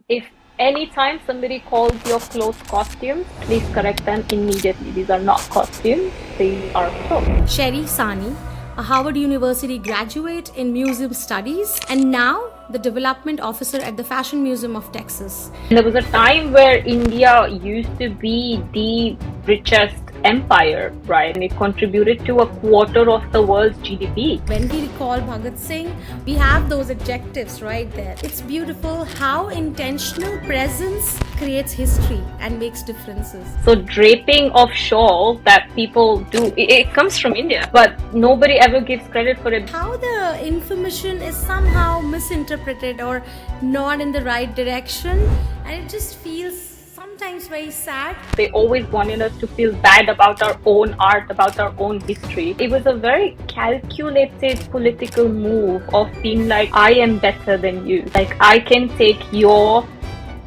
If anytime somebody calls your clothes costumes, please correct them immediately. These are not costumes, these are clothes. Sherry Sahni, a Harvard University graduate in museum studies, and now the development officer at the Fashion Museum of Texas. There was a time where India used to be the richest empire, right? And it contributed to a quarter of the world's GDP. When we recall Bhagat Singh, we have those adjectives right there. It's beautiful how intentional presence creates history and makes differences. So draping of shawl that people do, it comes from India, but nobody ever gives credit for it. How the information is somehow misinterpreted or not in the right direction, and it just feels sometimes very sad. They always wanted us to feel bad about our own art, about our own history. It was a very calculated political move of being like, I am better than you. Like, I can take your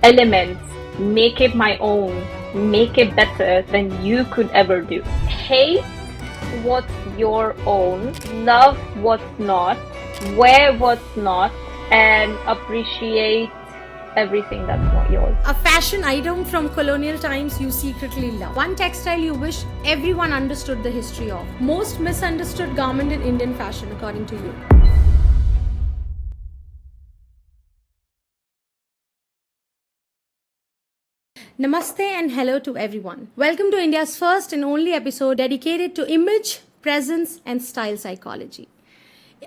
elements, make it my own, make it better than you could ever do. Hate what's your own, love what's not, wear what's not, and appreciate everything that's not yours. A fashion item from colonial times you secretly love. One textile you wish everyone understood the history of. Most misunderstood garment in Indian fashion according to you. Namaste and hello to everyone. Welcome to India's first and only episode dedicated to image, presence, and style psychology.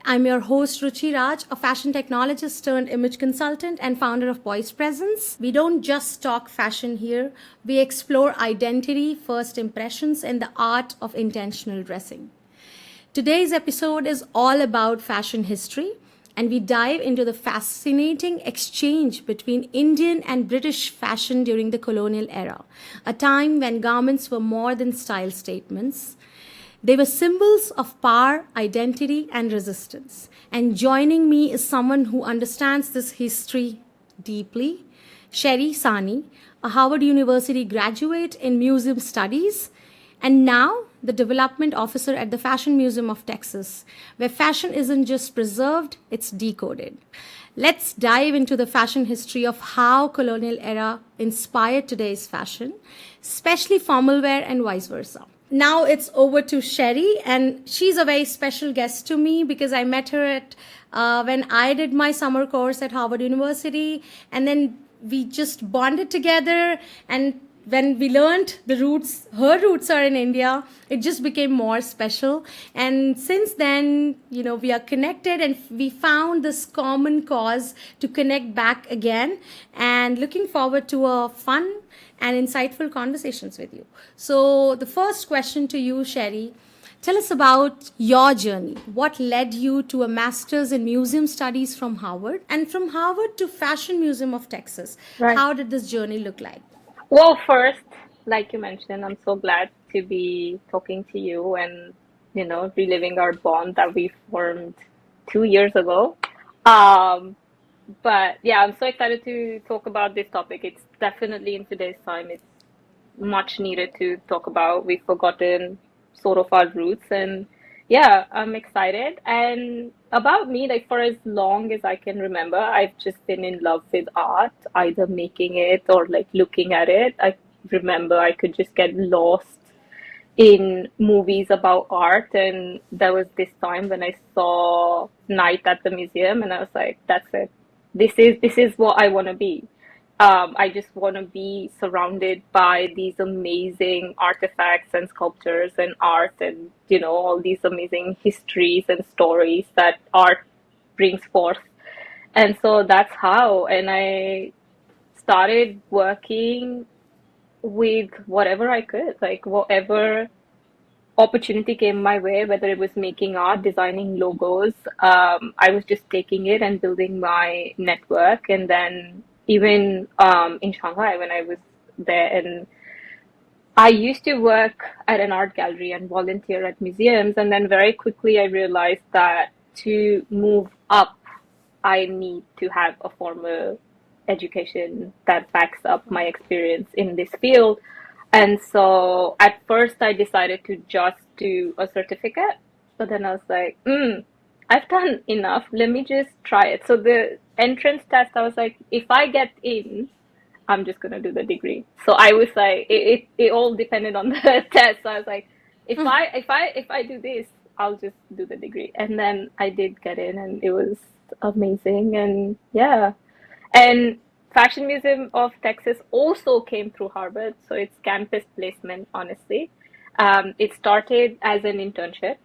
I'm your host, Ruchi Raj, a fashion technologist turned image consultant and founder of Poised Presence. We don't just talk fashion here, we explore identity, first impressions, and the art of intentional dressing. Today's episode is all about fashion history, and we dive into the fascinating exchange between Indian and British fashion during the colonial era, a time when garments were more than style statements. They were symbols of power, identity, and resistance. And joining me is someone who understands this history deeply, Sherry Sahni, a Harvard University graduate in museum studies, and now the development officer at the Fashion Museum of Texas, where fashion isn't just preserved, it's decoded. Let's dive into the fashion history of how colonial era inspired today's fashion, especially formal wear and vice versa. Now it's over to Sherry, and she's a very special guest to me because I met her at when I did my summer course at Harvard University, and then we just bonded together. And when we learned her roots are in India, it just became more special. And since then, we are connected, and we found this common cause to connect back again. And looking forward to a fun and insightful conversations with you. So the first question to you, Sherry, tell us about your journey. What led you to a master's in museum studies from Harvard, and from Harvard to Fashion Museum of Texas? Right. How did this journey look like? Well, first, like you mentioned, I'm so glad to be talking to you and, reliving our bond that we formed 2 years ago. Um, but yeah, I'm so excited to talk about this topic. It's definitely in today's time, it's much needed to talk about. We've forgotten sort of our roots, and yeah, I'm excited. And about me, like for as long as I can remember, I've just been in love with art, either making it or like looking at it. I remember I could just get lost in movies about art, and there was this time when I saw Night at the museum, and I was like, that's it. This is what I want to be. I just want to be surrounded by these amazing artifacts and sculptures and art, and all these amazing histories and stories that art brings forth. And so that's how. And I started working with whatever I could, like whatever opportunity came my way, whether it was making art, designing logos. I was just taking it and building my network. And then even in Shanghai, when I was there, and I used to work at an art gallery and volunteer at museums. And then very quickly, I realized that to move up, I need to have a formal education that backs up my experience in this field. And so at first, I decided to just do a certificate, but then I was like, I've done enough. Let me just try it. So the entrance test, I was like, if I get in, I'm just gonna do the degree. So I was like, it all depended on the test. So I was like, if I do this, I'll just do the degree. And then I did get in, and it was amazing. And yeah, and Fashion Museum of Texas also came through Harvard, so it's campus placement, honestly. It started as an internship,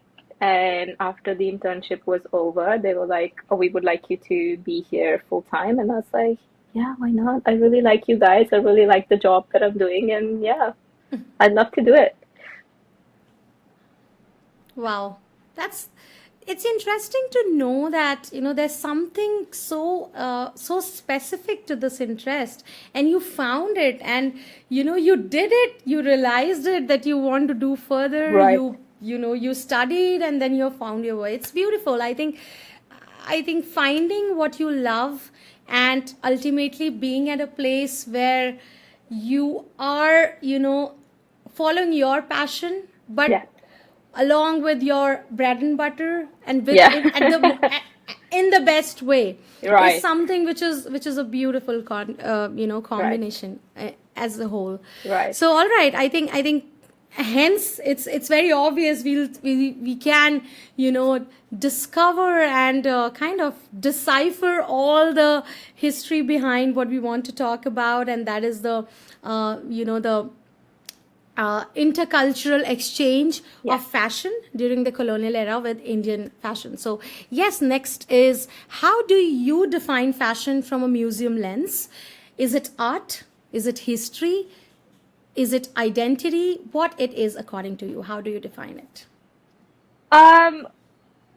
and after the internship was over, they were like, "Oh, we would like you to be here full time." And I was like, "Yeah, why not? I really like you guys. I really like the job that I'm doing, and yeah, I'd love to do it." Wow, that's it's interesting to know that there's something so specific to this interest, and you found it, and you did it. You realized it that you want to do further. Right. You studied, and then you found your way. It's beautiful. I think finding what you love and ultimately being at a place where you are following your passion, but Yeah. along with your bread and butter and with Yeah. in the best way is Right. something which is a beautiful Right. combination as a whole. Right. So all right, I think hence it's very obvious we can discover and kind of decipher all the history behind what we want to talk about, and that is the intercultural exchange Yeah. of fashion during the colonial era with Indian fashion. So, yes, next is how do you define fashion from a museum lens? Is it art? Is it history? Is it identity? What it is according to you? How do you define it? Um,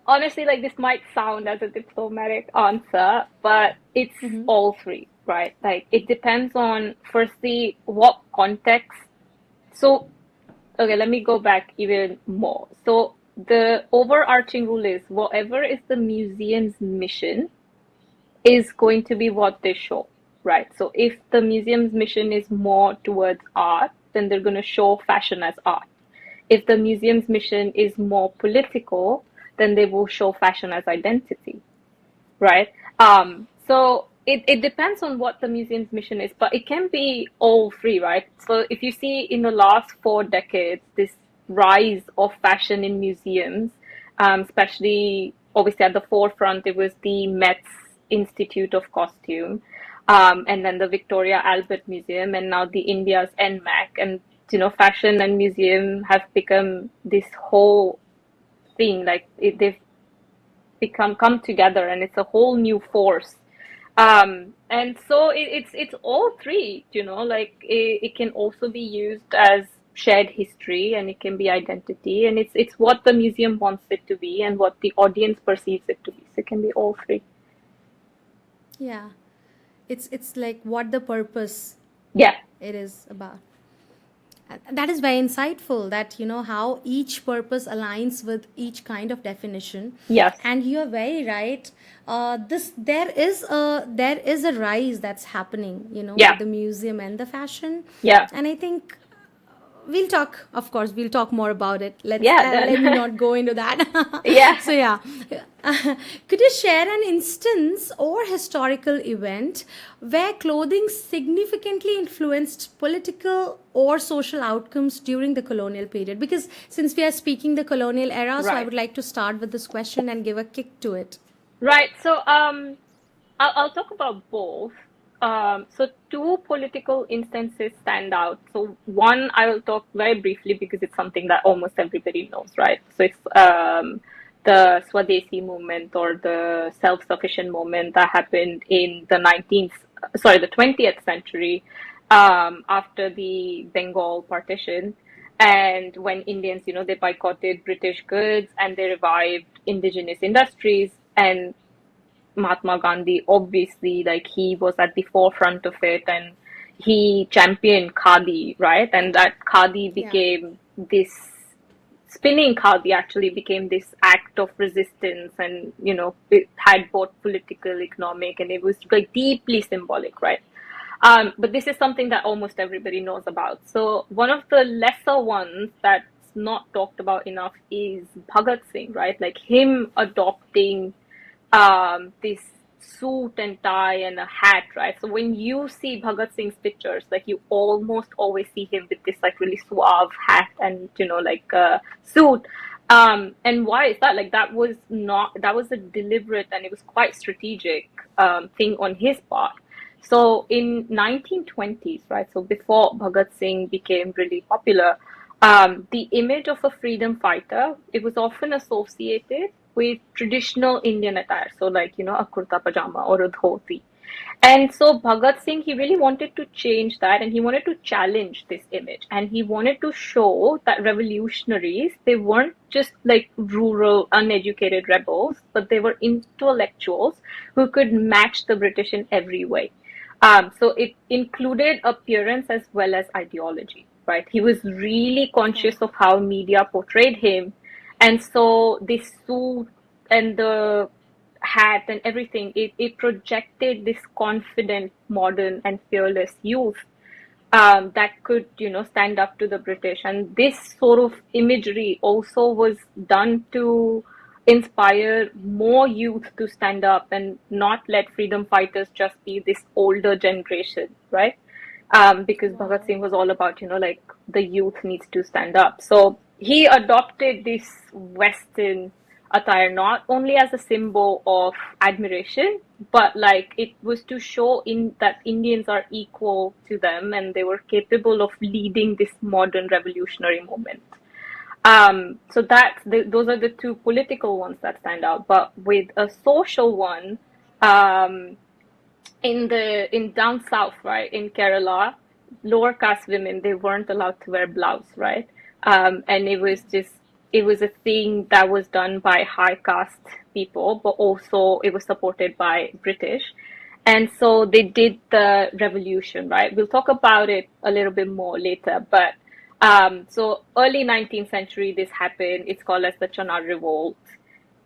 Honestly, like this might sound as a diplomatic answer, but it's all three, right? Like it depends on firstly what context. So, okay, let me go back even more. So the overarching rule is whatever is the museum's mission is going to be what they show, right? So if the museum's mission is more towards art, then they're going to show fashion as art. If the museum's mission is more political, then they will show fashion as identity, right? So it depends on what the museum's mission is, but it can be all three, right? So if you see in the last 4 decades, this rise of fashion in museums, especially obviously at the forefront, it was the Met's Institute of Costume, and then the Victoria Albert Museum, and now the India's NMAC. And fashion and museum have become this whole thing. Like they've become come together, and it's a whole new force. And so it's all three. Like it can also be used as shared history, and it can be identity, and it's what the museum wants it to be and what the audience perceives it to be. So it can be all three. Yeah, it's like what the purpose Yeah. it is about. That is very insightful, that how each purpose aligns with each kind of definition. Yes. And you are very right. This there is a rise that's happening Yeah. with the museum and the fashion. Yeah. And I think we'll talk, of course, we'll talk more about it. Yeah. Let me Then. not go into that. Yeah. So yeah. Could you share an instance or historical event where clothing significantly influenced political or social outcomes during the colonial period? Because since we are speaking the colonial era, so I Right. would like to start with this question and give a kick to it. Right. So I'll talk about both. So two political instances stand out. So one I will talk very briefly because it's something that almost everybody knows, right? So it's the Swadesi movement, or the self-sufficient movement that happened in the 20th century, after the Bengal partition. And when Indians, they boycotted British goods and they revived indigenous industries. And Mahatma Gandhi, obviously, like he was at the forefront of it, and he championed Khadi, right? And that Khadi Yeah. became this spinning Khadi actually became this act of resistance, and it had both political, economic, and it was like deeply symbolic, right? But this is something that almost everybody knows about. So one of the lesser ones that's not talked about enough is Bhagat Singh, right? Like him adopting this suit and tie and a hat, right? So when you see Bhagat Singh's pictures, like you almost always see him with this like really suave hat and like suit. And why is that? Like that was a deliberate and it was quite strategic thing on his part. So in 1920s, right? So before Bhagat Singh became really popular, the image of a freedom fighter, it was often associated with traditional Indian attire. So like, a kurta pajama or a dhoti. And so Bhagat Singh, he really wanted to change that and he wanted to challenge this image. And he wanted to show that revolutionaries, they weren't just like rural, uneducated rebels, but they were intellectuals who could match the British in every way. So it included appearance as well as ideology, right? He was really conscious of how media portrayed him. And so this suit and the hat and everything, it projected this confident, modern, and fearless youth that could, stand up to the British. And this sort of imagery also was done to inspire more youth to stand up and not let freedom fighters just be this older generation, right? Because Bhagat Singh was all about, like the youth needs to stand up. So he adopted this Western attire not only as a symbol of admiration, but like it was to show in that Indians are equal to them and they were capable of leading this modern revolutionary movement. So those are the two political ones that stand out. But with a social one, um, in down south, right, in Kerala, lower caste women, they weren't allowed to wear blouse, right? And it was a thing that was done by high caste people, but also it was supported by British. And so they did the revolution, right? We'll talk about it a little bit more later, but so early 19th century, this happened. It's called as the Chana Revolt,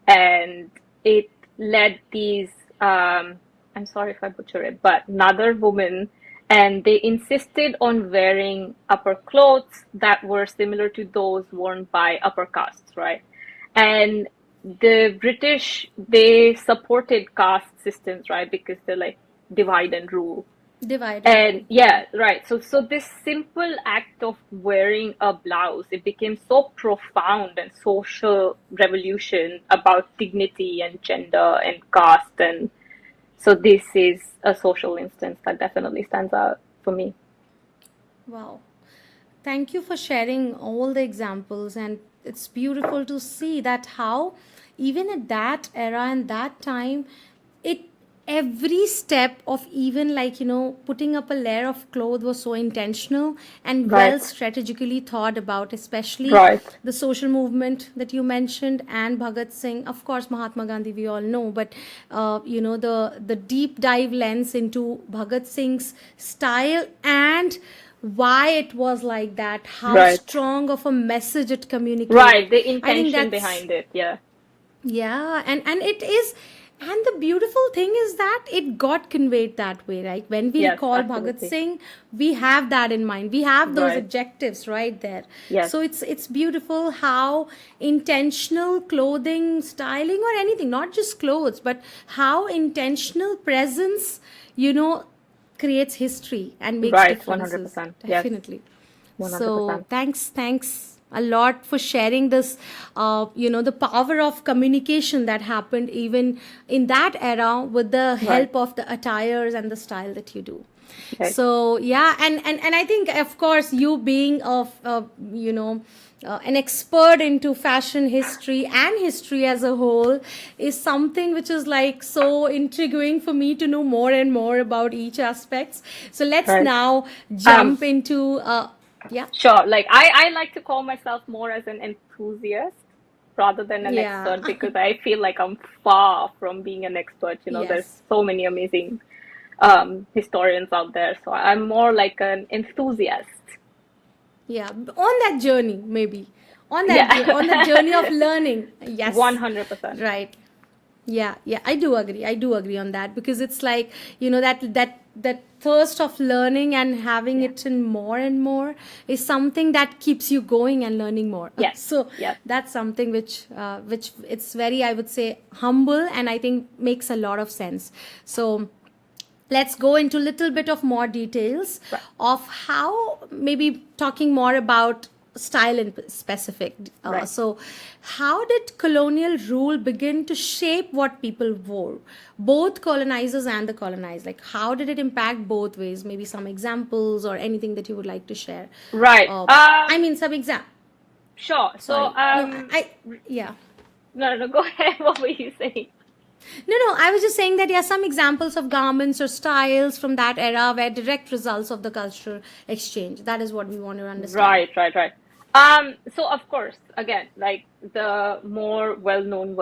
and it led these. I'm sorry if I butcher it, but Nadar women, and they insisted on wearing upper clothes that were similar to those worn by upper castes, right? And the British, they supported caste systems, right? Because they're like divide and rule. Divide and rule. And yeah, right. So this simple act of wearing a blouse, it became so profound and social revolution about dignity and gender and caste. And so this is a social instance that definitely stands out for me. Wow. Thank you for sharing all the examples, and it's beautiful to see that how even at that era and that time, it every step of even like putting up a layer of cloth was so intentional and well Right, strategically thought about, especially right, the social movement that you mentioned and Bhagat Singh, of course Mahatma Gandhi we all know, but the deep dive lens into Bhagat Singh's style and why it was like that, how right, strong of a message it communicated. right. The I think intention that's behind it, yeah. yeah, and it is, and the beautiful thing is that it got conveyed that way, right? When we Yes, recall Bhagat absolutely. Singh, we have that in mind. We have those Right. objectives right there. Yes, So it's beautiful how intentional clothing, styling, or anything, not just clothes, but how intentional presence, you know, creates history and makes right. differences. 100%. Yes, Definitely. So 100%. thanks a lot for sharing this. The power of communication that happened even in that era with the Right, help of the attires and the style that you do. right, So yeah, and I think of course you being an expert into fashion history and history as a whole is something which is like so intriguing for me to know more and more about each aspects. So let's right. now Um, jump into yeah. sure. Like I like to call myself more as an enthusiast rather than an Yeah. expert because I feel like I'm far from being an expert. There's Yes. so many amazing historians out there. So I'm more like an enthusiast. Yeah. On that journey, maybe. On the Yeah. journey of learning. Yes. 100%. Right. Yeah, I do agree. I do agree on that because it's like, that that thirst of learning and having Yeah. it in more and more is something that keeps you going and learning more. Yes. So Yes. that's something which it's very, I would say, humble, and I think makes a lot of sense. So let's go into a little bit of more details Right. of how, maybe talking more about style in specific. Right. So how did colonial rule begin to shape what people wore, both colonizers and the colonized? Like, how did it impact both ways? Maybe some examples or anything that you would like to share. Right. I mean, some Sure. So, sorry, no, yeah. no, no, go ahead. What were you saying? No, I was just saying that, yeah, some examples of garments or styles from that era were direct results of the cultural exchange. That is what we want to understand. Right, right, right. So of course, again, like the more well-known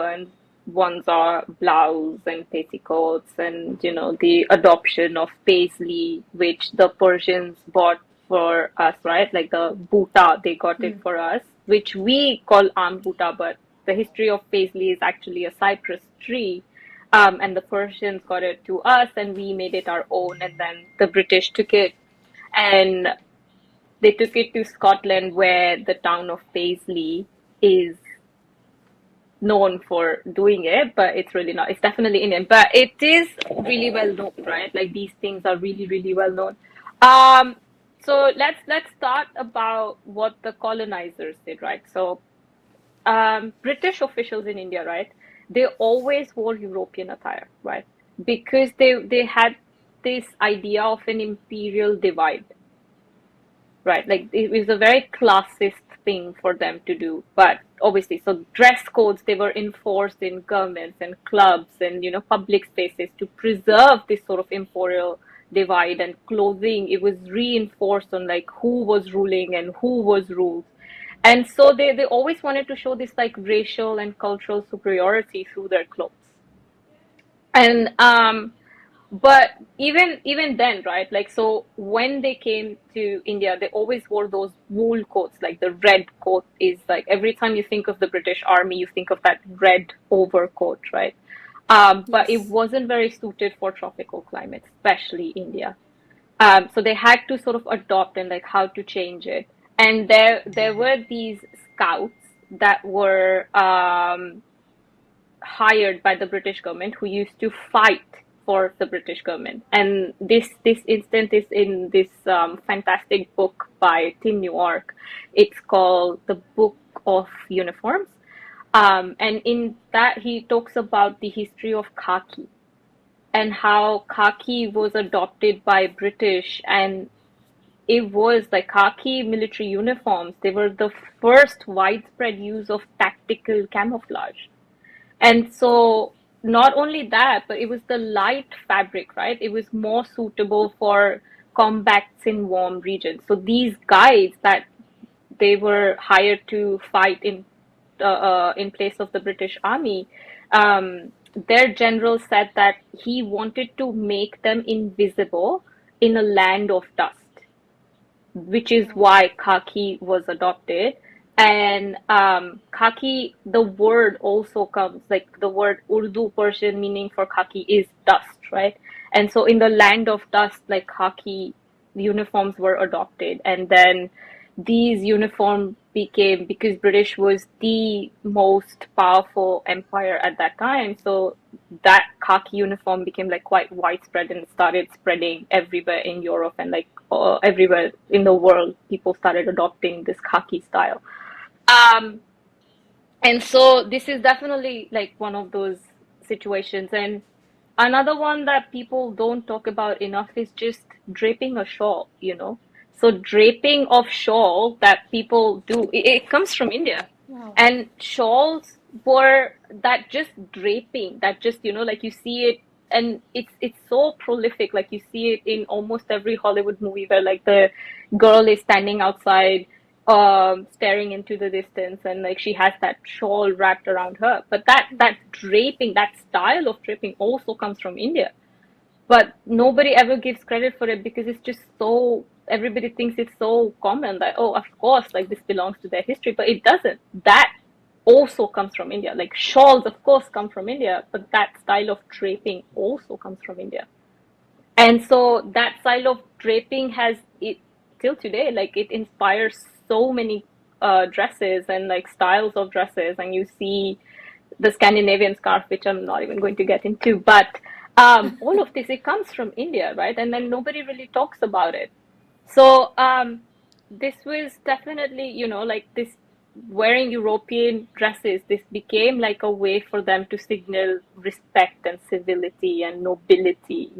ones are blouse and petticoats, and the adoption of paisley, which the Persians bought for us, right? Like the buta, they got it for us, which we call buta, but the history of paisley is actually a cypress tree. And the Persians got it to us, and we made it our own, and then the British took it and they took it to Scotland, where the town of Paisley is known for doing it, but it's really not. It's definitely Indian, but it is really well known, right? Like these things are really, really well known. Um, so let's start about what the colonizers did, right? So British officials in India, right? They always wore European attire, right? Because they had this idea of an imperial divide. Right, like it was a very classist thing for them to do. But obviously, so dress codes, they were enforced in governments and clubs and public spaces to preserve this sort of imperial divide. And clothing, it was reinforced on like who was ruling and who was ruled. And so they always wanted to show this like racial and cultural superiority through their clothes. And but even then, right, like, so when they came to India, they always wore those wool coats. Like the red coat is like, every time you think of the British army, you think of that red overcoat, right? But it Yes. wasn't very suited for tropical climates, especially India. So they had to sort of adopt and like how to change it. And there were these scouts that were hired by the British government, who used to fight for the British government. And this instance is in this fantastic book by Tim Newark. It's called The Book of Uniforms. And in that, he talks about the history of khaki and how khaki was adopted by British, and it was like khaki military uniforms. They were the first widespread use of tactical camouflage. And so not only that, but it was the light fabric, right? It was more suitable for combats in warm regions. So these guys that they were hired to fight in place of the British Army, their general said that he wanted to make them invisible in a land of dust, which is why khaki was adopted. And khaki, the word also comes, like the word Urdu Persian meaning for khaki is dust, right? And so in the land of dust, like khaki uniforms were adopted. And then these uniforms became, because British was the most powerful empire at that time, so that khaki uniform became like quite widespread and started spreading everywhere in Europe, and like everywhere in the world, people started adopting this khaki style. Um, and so this is definitely like one of those situations. And another one that people don't talk about enough is just draping a shawl. So draping of shawl that people do, it comes from India. Wow. And shawls were that just draping, that just, like you see it, and it's so prolific. Like you see it in almost every Hollywood movie where like the girl is standing outside staring into the distance, and like she has that shawl wrapped around her. But that draping, that style of draping also comes from India, but nobody ever gives credit for it because it's just so, everybody thinks it's so common that, oh, of course, like this belongs to their history, but it doesn't. That also comes from India. Like shawls, of course, come from India, but that style of draping also comes from India. And so that style of draping has it till today, like it inspires so many dresses and like styles of dresses. And you see the Scandinavian scarf, which I'm not even going to get into, but all of this, it comes from India, right? And then nobody really talks about it. So this was definitely, like this wearing European dresses, this became like a way for them to signal respect and civility and nobility.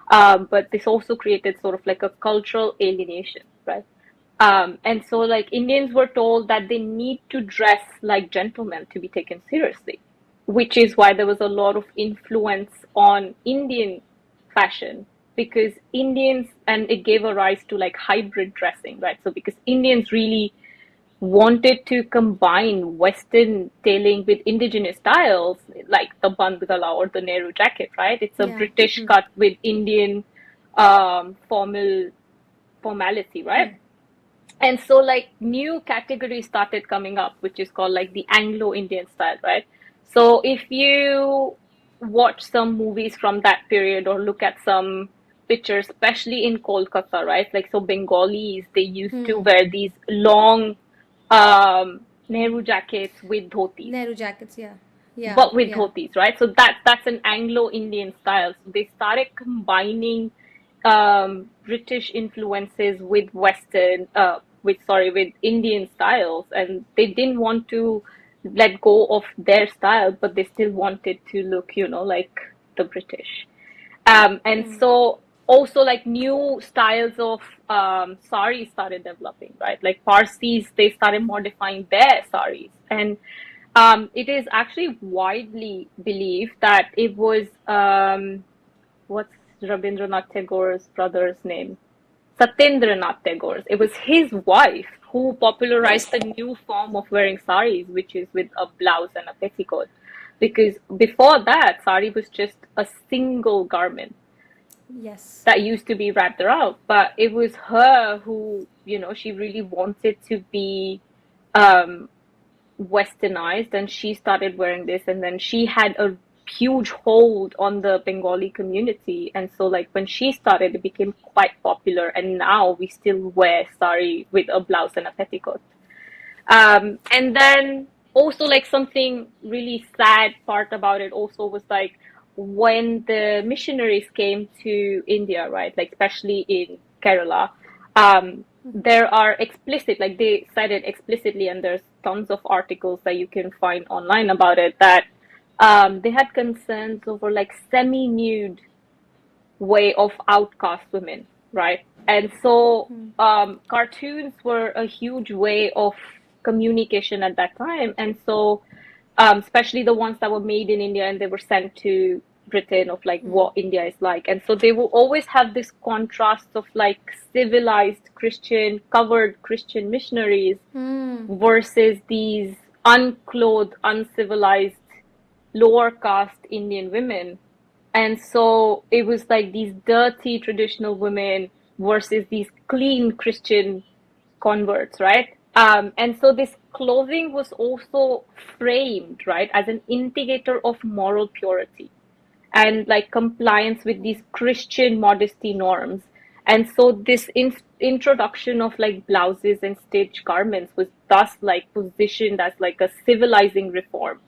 But this also created sort of like a cultural alienation, right? And so, like, Indians were told that they need to dress like gentlemen to be taken seriously, which is why there was a lot of influence on Indian fashion because Indians, and it gave a rise to like hybrid dressing, right? So, because Indians really wanted to combine Western tailoring with indigenous styles, like the bandhgala or the Nehru jacket, right? It's a Yeah. British cut with Indian formality, right? And so like new categories started coming up, which is called like the Anglo-Indian style, right? So if you watch some movies from that period or look at some pictures, especially in Kolkata, right? Like so Bengalis, they used to wear these long Nehru jackets with dhotis, Nehru jackets, yeah. Yeah, but with yeah. dhotis, right? So that's an Anglo-Indian style. So they started combining British influences with Western, with Indian styles, and they didn't want to let go of their style, but they still wanted to look, like the British. And so also like new styles of saris started developing, right? Like Parsis, they started modifying their saris. And it is actually widely believed that it was what's Rabindranath Tagore's brother's name? Satyendranath Tagore's. It was his wife who popularized the new form of wearing saris, which is with a blouse and a petticoat. Because before that, sari was just a single garment Yes. that used to be wrapped around. But it was her who, she really wanted to be um, westernized, and she started wearing this, and then she had a huge hold on the Bengali community. And so like when she started, it became quite popular, and now we still wear sari with a blouse and a petticoat. And then also like something really sad part about it also was like when the missionaries came to India, right? Like especially in Kerala, there are explicit, like they said it explicitly, and there's tons of articles that you can find online about it, that they had concerns over like semi-nude way of outcast women, right? And so cartoons were a huge way of communication at that time. And so, especially the ones that were made in India and they were sent to Britain of like what India is like. And so they will always have this contrast of like civilized Christian, covered Christian missionaries versus these unclothed, uncivilized, lower caste Indian women. And so it was like these dirty traditional women versus these clean Christian converts, right? And so this clothing was also framed, right, as an indicator of moral purity and like compliance with these Christian modesty norms. And so this introduction of like blouses and stitched garments was thus like positioned as like a civilizing reform,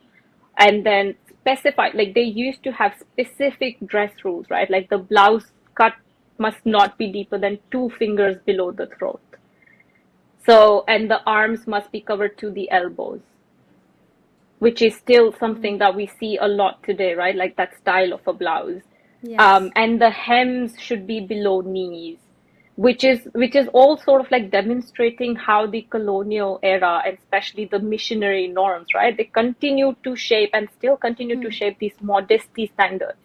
and then specified, like they used to have specific dress rules, right? Like the blouse cut must not be deeper than 2 fingers below the throat. So, and the arms must be covered to the elbows, which is still something that we see a lot today, right? Like that style of a blouse. Yes. And the hems should be below knees, which is all sort of like demonstrating how the colonial era, and especially the missionary norms, right? They continue to shape and still continue to shape these modesty standards.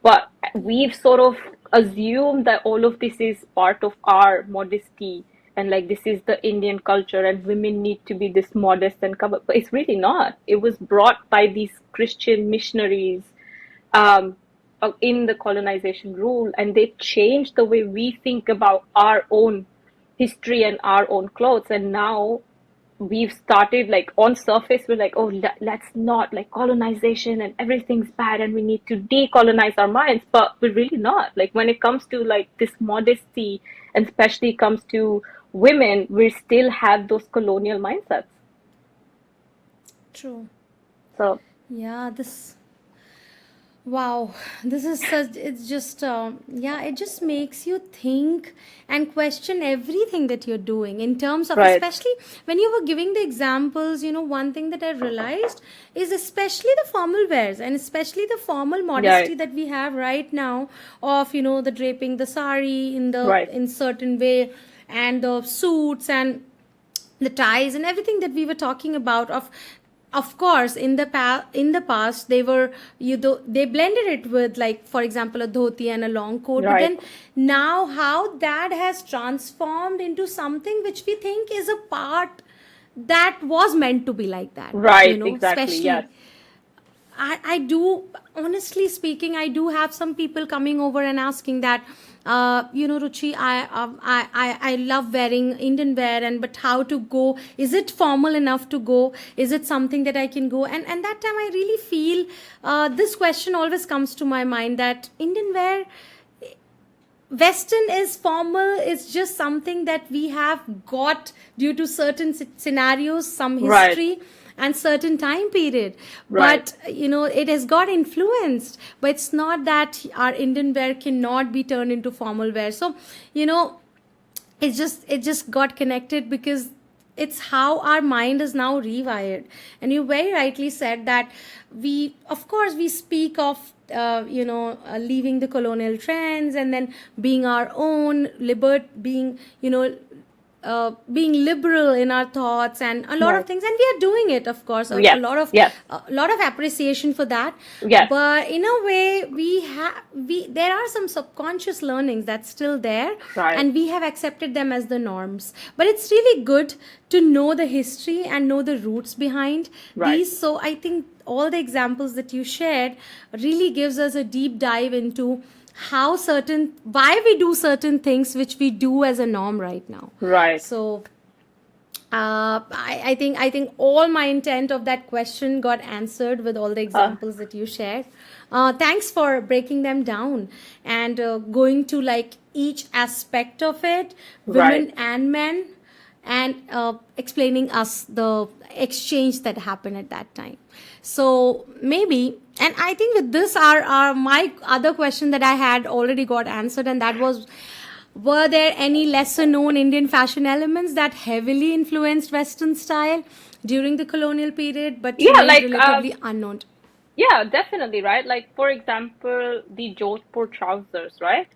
But we've sort of assumed that all of this is part of our modesty, and like this is the Indian culture and women need to be this modest and covered. But it's really not. It was brought by these Christian missionaries um, in the colonization rule, and they changed the way we think about our own history and our own clothes. And now we've started like on surface we're like, oh, let's not, like, colonization and everything's bad and we need to decolonize our minds, but we're really not. Like when it comes to like this modesty, and especially comes to women, we still have those colonial mindsets. True. So Yeah, this wow, this is such, it's just, yeah, it just makes you think and question everything that you're doing in terms of, right, especially when you were giving the examples, one thing that I realized is especially the formal wears and especially the formal right, modesty that we have right now of, the draping the sari right, in certain way, and the suits and the ties and everything that we were talking about. Of course, in the past they were, they blended it with, like, for example, a dhoti and a long coat, but right, then now how that has transformed into something which we think is a part that was meant to be like that, right, exactly, yes. especially I do, honestly speaking, I do have some people coming over and asking that, Ruchi, I love wearing Indian wear, and but how to go? Is it formal enough to go? Is it something that I can go? And that time I really feel, this question always comes to my mind, that Indian wear, Western is formal, it's just something that we have got due to certain scenarios, some Right, history, and certain time period. right, But, it has got influenced. But it's not that our Indian wear cannot be turned into formal wear. So, you know, it just got connected because it's how our mind is now rewired. And you very rightly said that we, of course, we speak of, leaving the colonial trends and then being our own being, being liberal in our thoughts and a lot of right. things, and we are doing it, of course, Yes, yes, a lot of appreciation for that. yes, But in a way, we there are some subconscious learnings that's still there, right, and we have accepted them as the norms. But it's really good to know the history and know the roots behind right. these. So I think all the examples that you shared really gives us a deep dive into why we do certain things which we do as a norm right now. Right. So I think all my intent of that question got answered with all the Uh, examples that you shared. Thanks for breaking them down and going to like each aspect of it, right. women and men, and explaining us the exchange that happened at that time. So maybe, and I think with this, our my other question that I had already got answered, and that was, were there any lesser known Indian fashion elements that heavily influenced Western style during the colonial period but Yeah, remained like relatively unknown? yeah, definitely, right? Like for example, the Jodhpur trousers, right?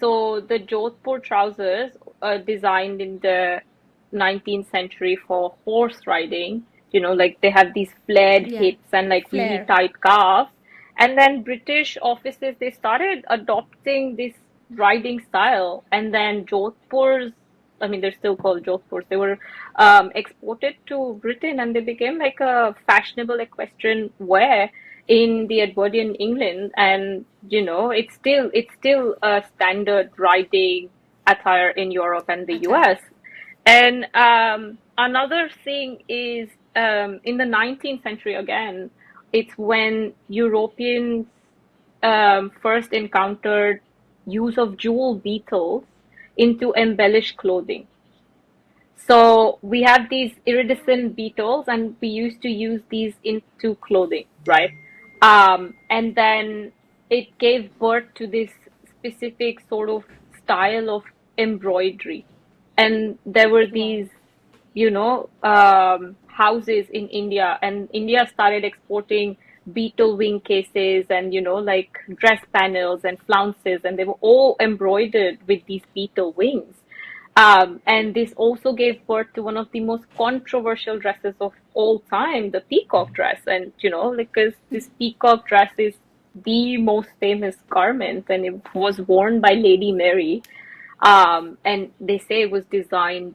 So the Jodhpur trousers are designed in the 19th century for horse riding. Like they have these flared Yeah, hips and like really flair. tight calves. And then British officers, they started adopting this riding style. And then Jodhpurs, I mean, they're still called Jodhpurs. They were exported to Britain, and they became like a fashionable equestrian wear in the Edwardian England. And it's still a standard riding attire in Europe and the Attire. US. And another thing is, in the 19th century again, it's when Europeans first encountered use of jewel beetles into embellished clothing. So we have these iridescent beetles, and we used to use these into clothing, right? And then it gave birth to this specific sort of style of embroidery. And there were Wow. these, houses in India, and India started exporting beetle wing cases and, like dress panels and flounces, and they were all embroidered with these beetle wings. And this also gave birth to one of the most controversial dresses of all time, the peacock dress. And, because this peacock dress is the most famous garment, and it was worn by Lady Mary. And they say it was designed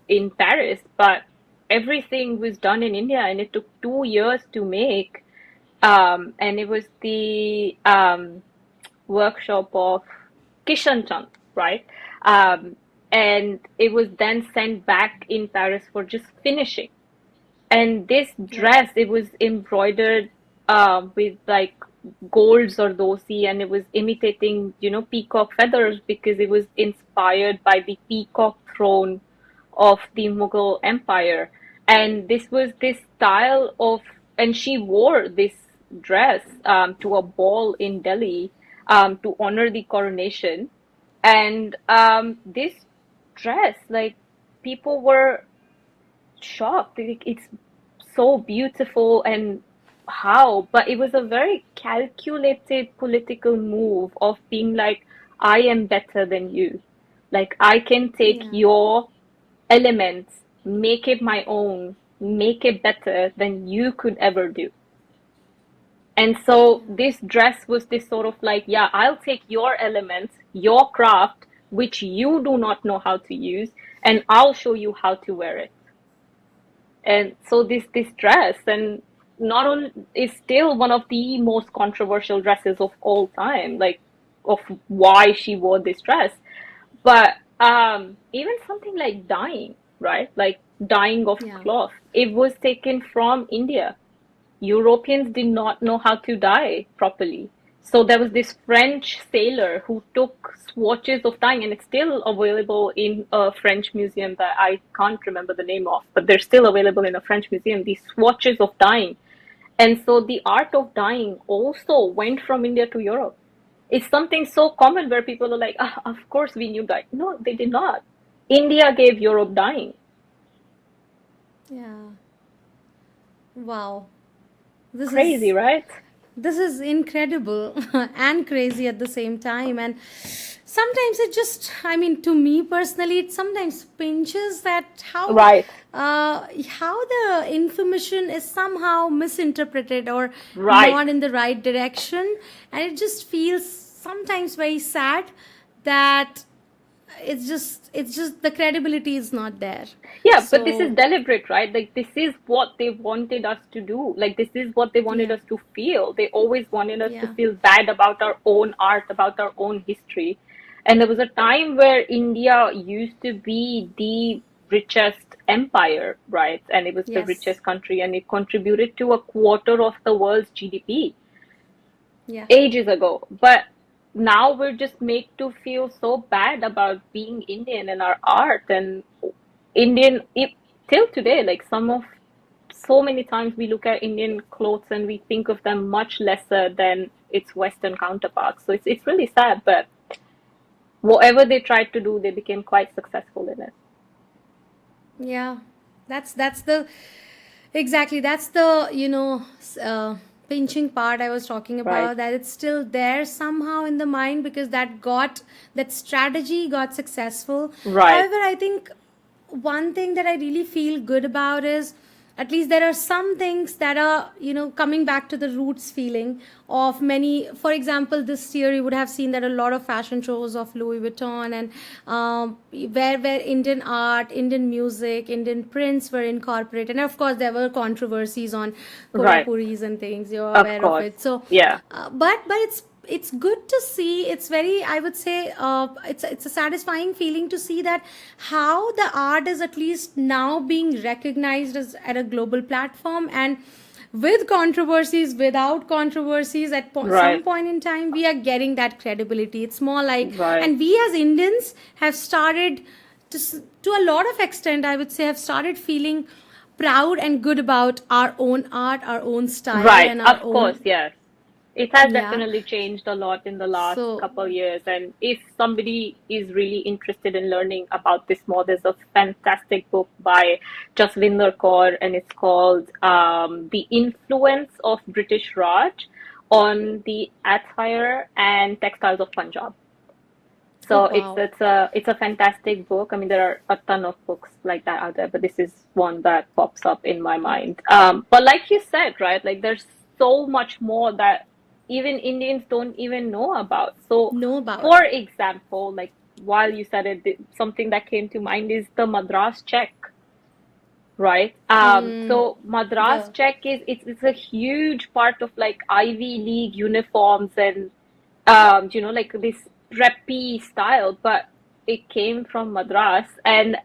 in Paris, but everything was done in India, and it took 2 years to make. And it was the workshop of Kishan Chand, right? Um, and it was then sent back in Paris for just finishing. And this Yeah. dress, it was embroidered with like gold zardosi, and it was imitating, peacock feathers because it was inspired by the peacock throne of the Mughal Empire. And this was this style of, and she wore this dress to a ball in Delhi to honor the coronation. And this dress, like, people were shocked. Like, it's so beautiful, and how? But it was a very calculated political move of being like, I am better than you. Like, I can take Yeah. your elements, make it my own, make it better than you could ever do. And so Yeah. this dress was this sort of like, yeah, I'll take your elements, your craft, which you do not know how to use, and I'll show you how to wear it. And so this dress, and not only is still one of the most controversial dresses of all time, like, of why she wore this dress. But even something like dyeing, right? Like dyeing of Yeah. cloth, it was taken from India. Europeans did not know how to dye properly. So there was this French sailor who took swatches of dyeing, and it's still available in a French museum that I can't remember the name of, but they're still available in a French museum, these swatches of dyeing. And so the art of dyeing also went from India to Europe. It's something so common where people are like, ah, of course we knew dye. No, they did not. India gave Europe dyeing. Yeah. Wow. This Crazy, is right? this is incredible and crazy at the same time. And sometimes it just, I mean, to me personally, it sometimes pinches that Right, how the information is somehow misinterpreted or right. not in the right direction, and it just feels sometimes very sad that it's just the credibility is not there. Yeah, but this is So deliberate, right? Like, this is what they wanted us to do. Like, this is what they wanted yeah. us to feel. They always wanted us to Yeah. feel bad about our own art, about our own history. And there was a time where India used to be the richest empire, right? And it was the Yes. richest country, and it contributed to a quarter of the world's GDP Yeah. ages ago. But now we're just made to feel so bad about being Indian and our art and Indian till today. Like, so many times we look at Indian clothes and we think of them much lesser than its Western counterparts. So it's really sad, but whatever they tried to do, they became quite successful in it. Yeah, that's the exactly that's the pinching part I was talking Right, about, that it's still there somehow in the mind because that strategy got successful. right, However, I think one thing that I really feel good about is at least there are some things that are coming back to the roots feeling of many. For example, this year you would have seen that a lot of fashion shows of Louis Vuitton and where Indian art, Indian music, Indian prints were incorporated, and of course there were controversies on right. kodapuris and things, you're Of aware of course. it. So Yeah, but it's good to see. It's very, I would say, it's a satisfying feeling to see that how the art is at least now being recognized as at a global platform, and with controversies, without controversies, at some right, point in time we are getting that credibility. It's more like, right. and we as Indians have started to a lot of extent, I would say, have started feeling proud and good about our own art, our own style, Right, and our of course, own. yes. It has Yeah. definitely changed a lot in the last So couple years. And if somebody is really interested in learning about this more, there's a fantastic book by Jaswinder Kaur, and it's called The Influence of British Raj on the Attire and Textiles of Punjab. oh So wow. it's a fantastic book. I mean, there are a ton of books like that out there, but this is one that pops up in my mind. But like you said, right? Like, there's so much more that even Indians don't even know about. So, Know about. for example, like, while you said it, something that came to mind is the Madras check, right? Mm, So Madras the check is it's a huge part of like Ivy League uniforms and like this preppy style. But it came from Madras. And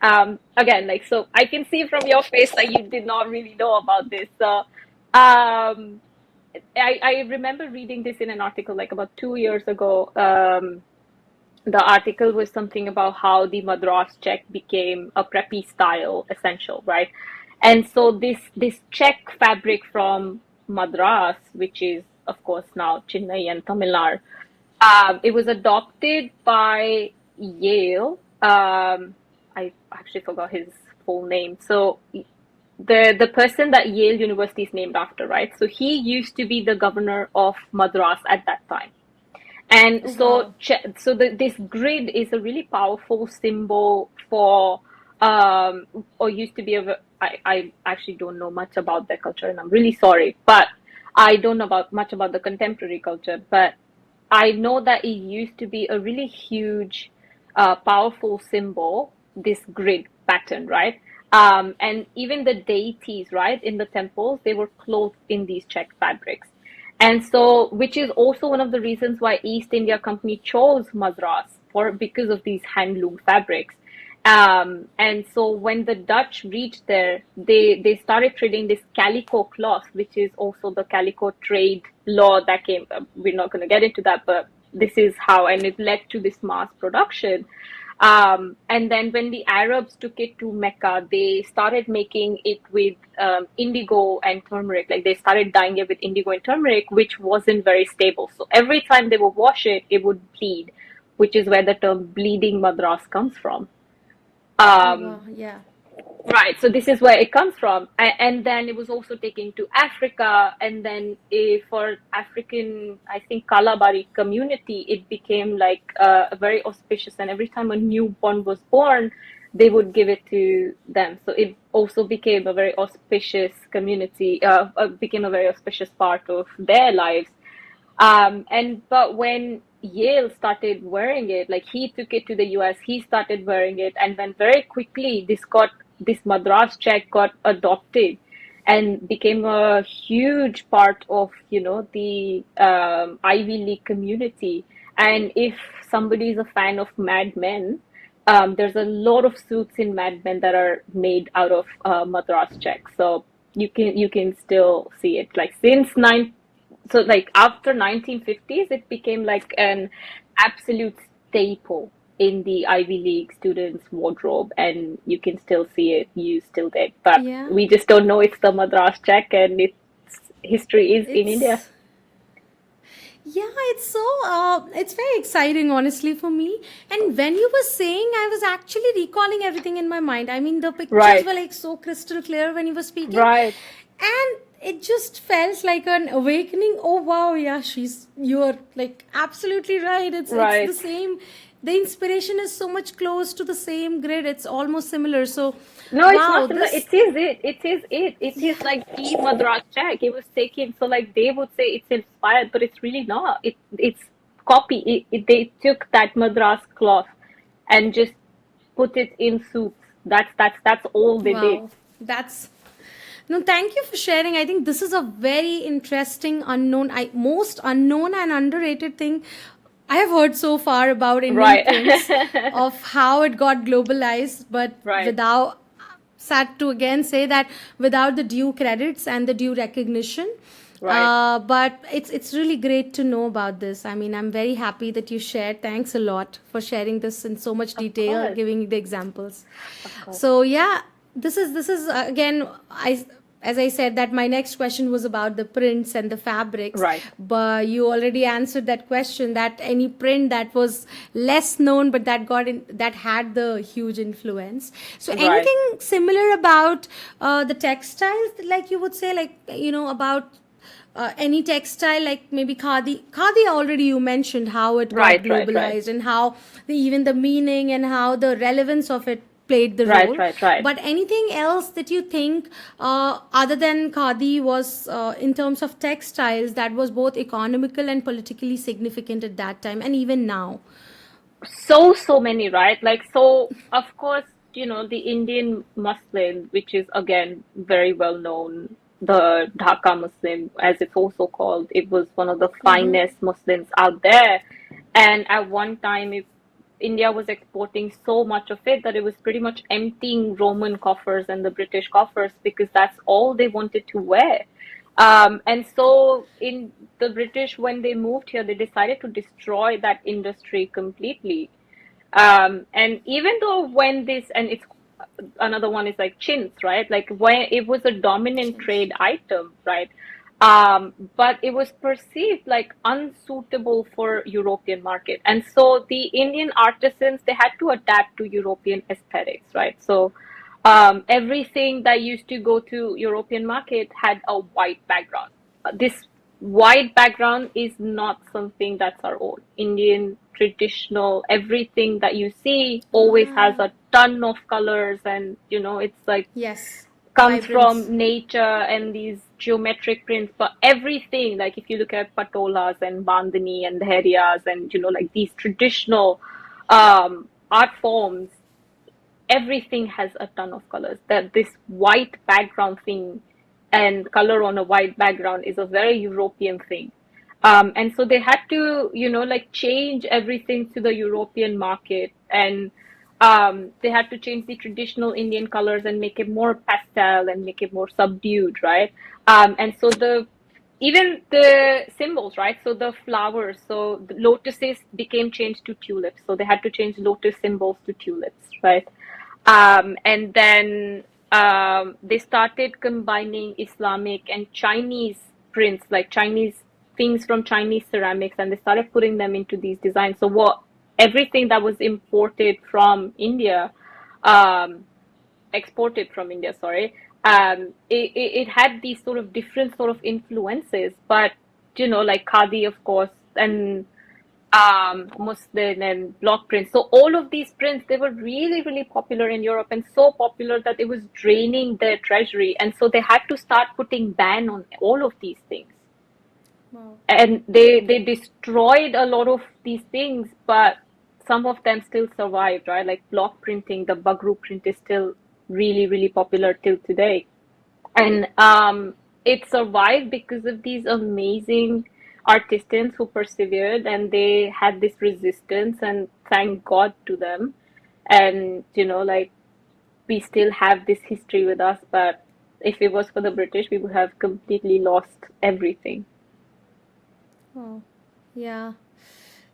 again, like, so I can see from your face that you did not really know about this. So um, I remember reading this in an article like about 2 years ago. The article was something about how the Madras check became a preppy style essential, right? And so this check fabric from Madras, which is of course now Chennai and Tamil Nadu, it was adopted by Yale. I actually forgot his full name. So the person that Yale University is named after, right? So he used to be the governor of Madras at that time. And Oh, so, wow. this grid is a really powerful symbol for, or used to be I actually don't know much about their culture, and I'm really sorry, but I don't know about much about the contemporary culture, but I know that it used to be a really huge, powerful symbol, this grid pattern, right? And even the deities, right, in the temples, they were clothed in these check fabrics. And so, which is also one of the reasons why East India Company chose Madras for because of these handloom fabrics. And so when the Dutch reached there, they started trading this calico cloth, which is also the calico trade law that came. We're not going to get into that, but this is how, and it led to this mass production. And then when the Arabs took it to Mecca, they started making it with indigo and turmeric. Like they started dyeing it with indigo and turmeric, which wasn't very stable. So every time they would wash it, it would bleed, which is where the term bleeding Madras comes from. Oh, wow. Um, Yeah. Right, so this is where it comes from. And then it was also taken to Africa. And then for African, I think, Kalabari community, it became like a very auspicious. And every time a newborn was born, they would give it to them. So it also became a very auspicious community, became a very auspicious part of their lives. And but when Yale started wearing it, like he took it to the US, he started wearing it, and then very quickly this Madras check got adopted and became a huge part of, the Ivy League community. And if somebody is a fan of Mad Men, there's a lot of suits in Mad Men that are made out of Madras check. So you can still see it like since nine so like after 1950s it became like an absolute staple in the Ivy League students wardrobe, and you can still see it used till date, but Yeah. we just don't know it's the Madras check, and its history is in India. It's Yeah, it's very exciting, honestly, for me. And when you were saying, I was actually recalling everything in my mind. I mean, the pictures Right, were like so crystal clear when you were speaking, right, and it just felt like an awakening. Oh wow, yeah, you're like absolutely right. It's the right. same. The inspiration is so much close to the same grid. It's almost similar. So, No, it's wow, not similar. this It is it. It is it. It is yeah. like the Madras check. It was taken. So like they would say it's inspired, but it's really not. It's copy. They took that Madras cloth and just put it in suits. That's all they did. Wow, that's no. Thank you for sharing. I think this is a very interesting, most unknown and underrated thing I have heard so far about Indian Right. prints, of how it got globalized, but Right. without sad to again say that without the due credits and the due recognition. Right. But it's really great to know about this. I mean, I'm very happy that you shared. Thanks a lot for sharing this in so much Of detail, course. giving the examples. Of course. So yeah, this is again, I as I said that my next question was about the prints and the fabrics, Right. but you already answered that question, that any print that was less known but that had the huge influence. So Right. anything similar about the textiles, like you would say, like about any textile, like maybe khadi already you mentioned how it got Right. Right. Right. globalized, and how even the meaning and how the relevance of it played the Right. role. Right. Right. But anything else that you think, other than khadi, was in terms of textiles, that was both economical and politically significant at that time and even now? So many, right? Like, so of course, the Indian muslin, which is again very well known, the Dhaka muslin, as it's also called, it was one of the Mm-hmm. finest muslins out there. And at one time, India was exporting so much of it that it was pretty much emptying Roman coffers and the British coffers because that's all they wanted to wear. And so in the British, when they moved here, they decided to destroy that industry completely. And even though when this, and it's another one is like chintz, right? Like when it was a dominant Chins. trade item, right? But it was perceived like unsuitable for European market. And so the Indian artisans, they had to adapt to European aesthetics, right? So everything that used to go to European market had a white background. This white background is not something that's our own. Indian traditional, everything that you see always has Ah, a ton of colors, and it's like yes. comes Vibrance. from nature and these geometric prints. But everything, like if you look at patolas and bandhani and dhariyas and like these traditional art forms, everything has a ton of colors. That this white background thing and color on a white background is a very European thing. And so they had to, like change everything to the European market, and they had to change the traditional Indian colors and make it more pastel and make it more subdued, right? And so even the symbols, right? So the flowers, so the lotuses became changed to tulips. So they had to change lotus symbols to tulips, right? And then they started combining Islamic and Chinese prints, like Chinese things from Chinese ceramics, and they started putting them into these designs. So everything that was imported from India, um, exported from India, sorry, it had these sort of different sort of influences, but like Khadi, of course, and Muslim and block prints. So all of these prints, they were really, really popular in Europe, and so popular that it was draining their treasury. And so they had to start putting ban on all of these things. Wow. And they destroyed a lot of these things, but some of them still survived, right? Like block printing, the Bagru print is still really, really popular till today. And it survived because of these amazing artisans who persevered, and they had this resistance, and thank God to them. And like we still have this history with us, but if it was for the British, we would have completely lost everything. Oh, yeah.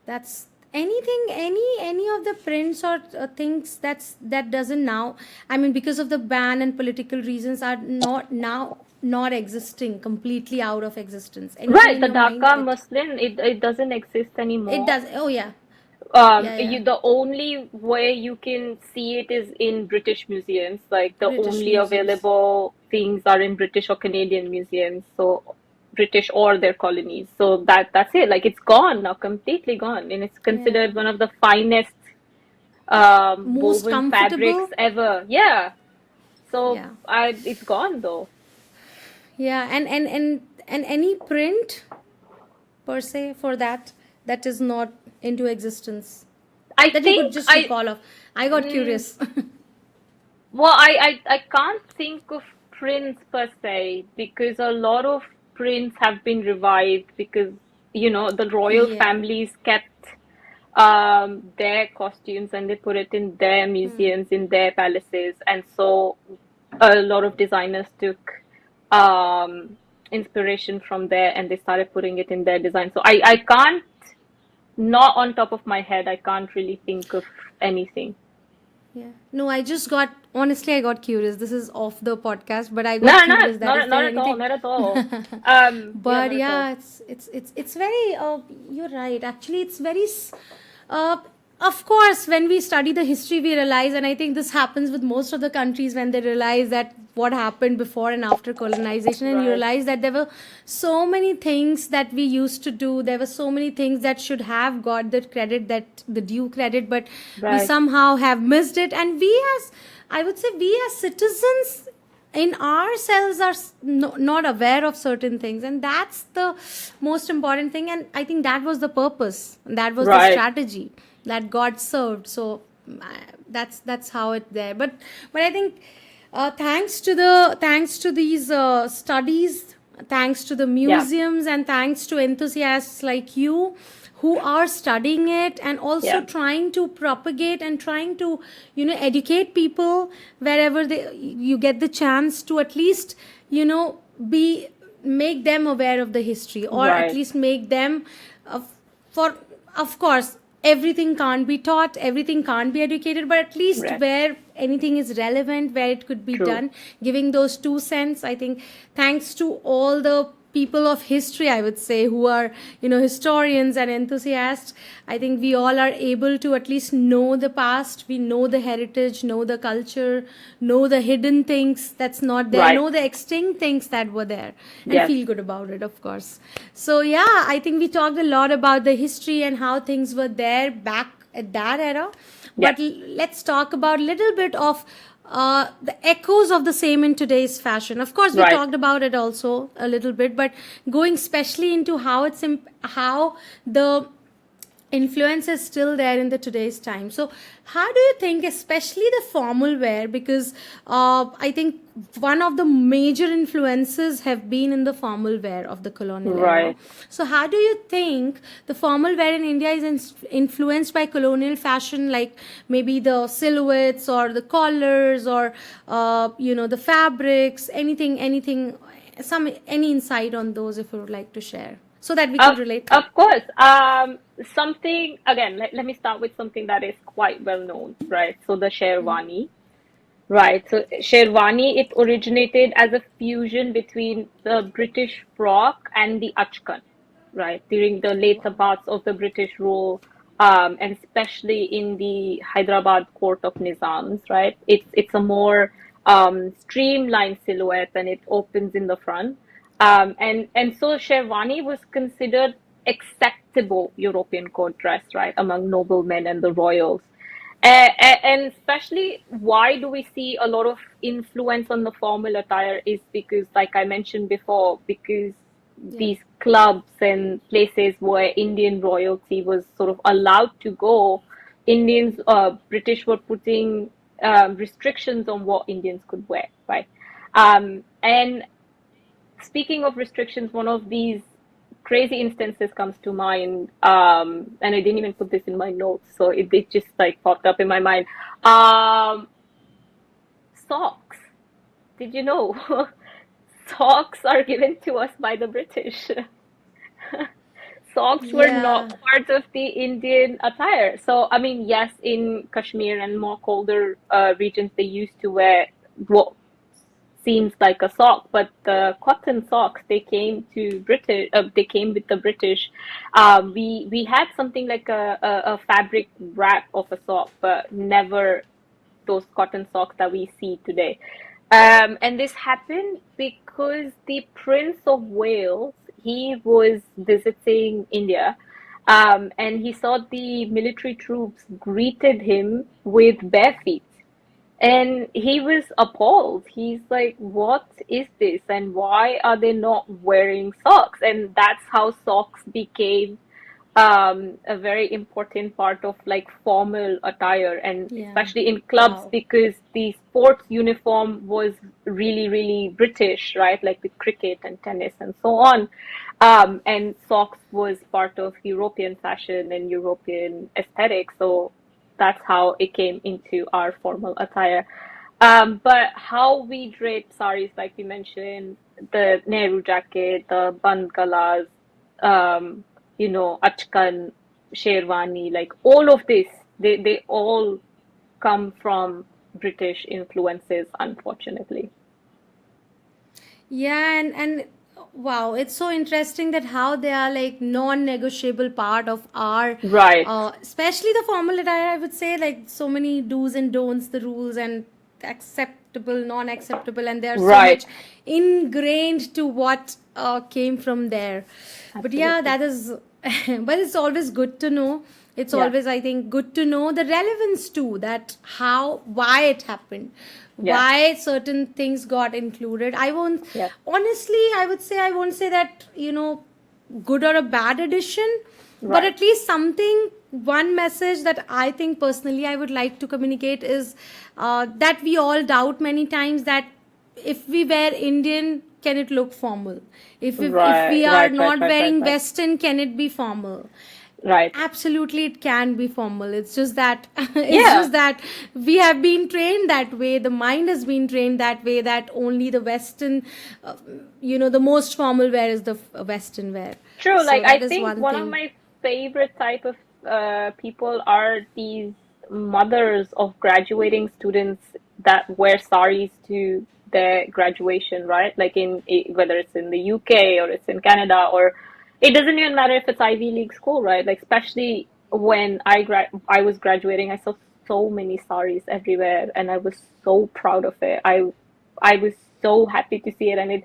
That's anything, any of the prints or things that doesn't now. I mean, because of the ban and political reasons, are not now not existing, completely out of existence. Anything Right, in the your mind Dhaka that muslin, it doesn't exist it anymore. does? Oh yeah, yeah. The only way you can see it is in British museums. Like the British only museums. available things are in British or Canadian museums, so British or their colonies. So that's it. Like it's gone now, completely gone, and it's Yeah. considered one of the finest Most woven fabrics comfortable. ever. Yeah. So Yeah. it's gone though. Yeah, and any print per se for that is not into existence I that you could think just recall of. I got mm, curious. well, I can't think of prints per se because a lot of prints have been revived because, the royal Yeah. families kept their costumes and they put it in their Hmm. museums, in their palaces. And so a lot of designers took um, inspiration from there and they started putting it in their design. So I can't, not on top of my head, I can't really think of anything. Yeah. No, I just got honestly I got curious. This is off the podcast, but I No, got no, curious that is not there at all, anything. not at all. Yeah, But not at all. yeah, it's very you're right. Actually, it's very uh of course when we study the history we realize, and I think this happens with most of the countries when they realize that what happened before and after colonization, and you Right, realize that there were so many things that we used to do, there were so many things that should have got the credit, that the due credit, but we right, somehow have missed it. And we as, I would say, we as citizens in ourselves are not aware of certain things, and that's the most important thing. And I think that was the purpose, that was the right. strategy that God served. So that's how it there. But I think thanks to these studies, thanks to the Yeah, museums, and thanks to enthusiasts like you who are studying it and also Yeah. trying to propagate and trying to, educate people wherever you get the chance to at least, be make them aware of the history, or at Right. least make them uh, for of course everything can't be taught, everything can't be educated, but at least Right. where anything is relevant, where it could be True. done, giving those 2 cents. I think thanks to all the people of history, I would say, who are, historians and enthusiasts, I think we all are able to at least know the past, we know the heritage, know the culture, know the hidden things that's not there, Right. know the extinct things that were there, and Yes. feel good about it, of course. So yeah, I think we talked a lot about the history and how things were there back at that era. Yeah. But let's talk about a little bit of the echoes of the same in today's fashion. Of course, we Right. talked about it also a little bit, but going specially into how how the influence is still there in the today's time. So how do you think, especially the formal wear, because I think one of the major influences have been in the formal wear of the colonial era. Right. So how do you think the formal wear in India is influenced by colonial fashion, like maybe the silhouettes or the collars or the fabrics, anything, any insight on those if you would like to share, so that we can Of relate to it. of course. Something again. Let me start with something that is quite well known, right? So the Sherwani, right? So Sherwani, it originated as a fusion between the British frock and the Achkan, right? During the later parts of the British rule, and especially in the Hyderabad court of Nizams, right? It's a more streamlined silhouette and it opens in the front. And so Sherwani was considered acceptable European court dress, right, among noblemen and the royals. And especially, why do we see a lot of influence on the formal attire is because, like I mentioned before, because Yeah. these clubs and places where Indian royalty was sort of allowed to go, British were putting restrictions on what Indians could wear, right? And speaking of restrictions, one of these crazy instances comes to mind, and I didn't even put this in my notes, so it just like popped up in my mind. Um, Socks. Did you know? Socks are given to us by the British. Socks were Yeah. not part of the Indian attire. So, I mean, yes, in Kashmir and more colder regions, they used to wear what seems like a sock, but the cotton socks they came to British. They came with the British. We had something like a fabric wrap of a sock, but never those cotton socks that we see today. And this happened because the Prince of Wales, he was visiting India, and he saw the military troops greeted him with bare feet. And he was appalled. He's like, what is this? And why are they not wearing socks? And that's how socks became a very important part of like formal attire, and Yeah. especially in clubs Wow. because the sports uniform was really, really British, right? Like with cricket and tennis and so on. And socks was part of European fashion and European aesthetic. So that's how it came into our formal attire. But how we drape saris, like we mentioned, the Nehru jacket, the band galas, um, Achkan, Sherwani, like all of this, they all come from British influences, unfortunately. Yeah, and wow, it's so interesting that how they are like non-negotiable part of our, Right, especially the formal attire. I would say like so many do's and don'ts, the rules and acceptable, non-acceptable, and they are so right, much ingrained to what came from there. But yeah, absolutely. that is, but it's always good to know. It's Yeah, always, I think, good to know the relevance too, that how, why it happened, yeah, why certain things got included. I won't, yes, honestly, I would say, I won't say that, good or a bad addition, but right, at least something, one message that I think personally I would like to communicate is that we all doubt many times that if we wear Indian, can it look formal? If we right, are right, right, not right, right, wearing right. Western, can it be formal? Right. Absolutely, it can be formal. It's just that it's Yeah. just that we have been trained that way. The mind has been trained that way. That only the Western, uh, the most formal wear is the Western wear. True. So Like I that is think one one of thing. my favorite type of people are these mothers of graduating students that wear saris to their graduation, right? Like whether it's in the UK or it's in Canada, or it doesn't even matter if it's Ivy League school, right? Like especially when I was graduating, I saw so many saris everywhere, and I was so proud of it. I was so happy to see it, and it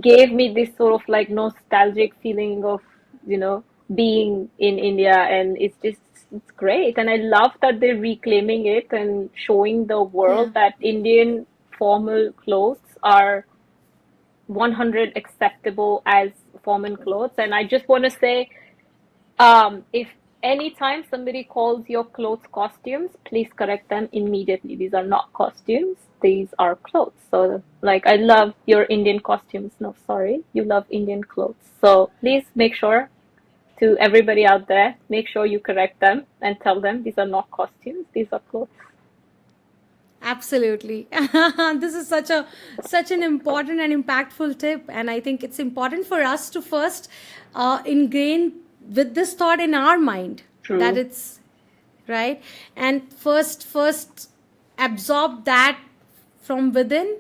gave me this sort of like nostalgic feeling of, you know, being in India, and it's great. And I love that they're reclaiming it and showing the Yeah. world that Indian formal clothes are 100 acceptable as formal clothes. And I just want to say, if anytime somebody calls your clothes costumes, please correct them immediately. These are not costumes, these are clothes. So, like, I love your Indian costumes. No, sorry, you love Indian clothes. So, please make sure to everybody out there, make sure you correct them and tell them these are not costumes, these are clothes. Absolutely. This is such an important and impactful tip, and I think it's important for us to first ingrain with this thought in our mind that True, it's right, and first absorb that from within,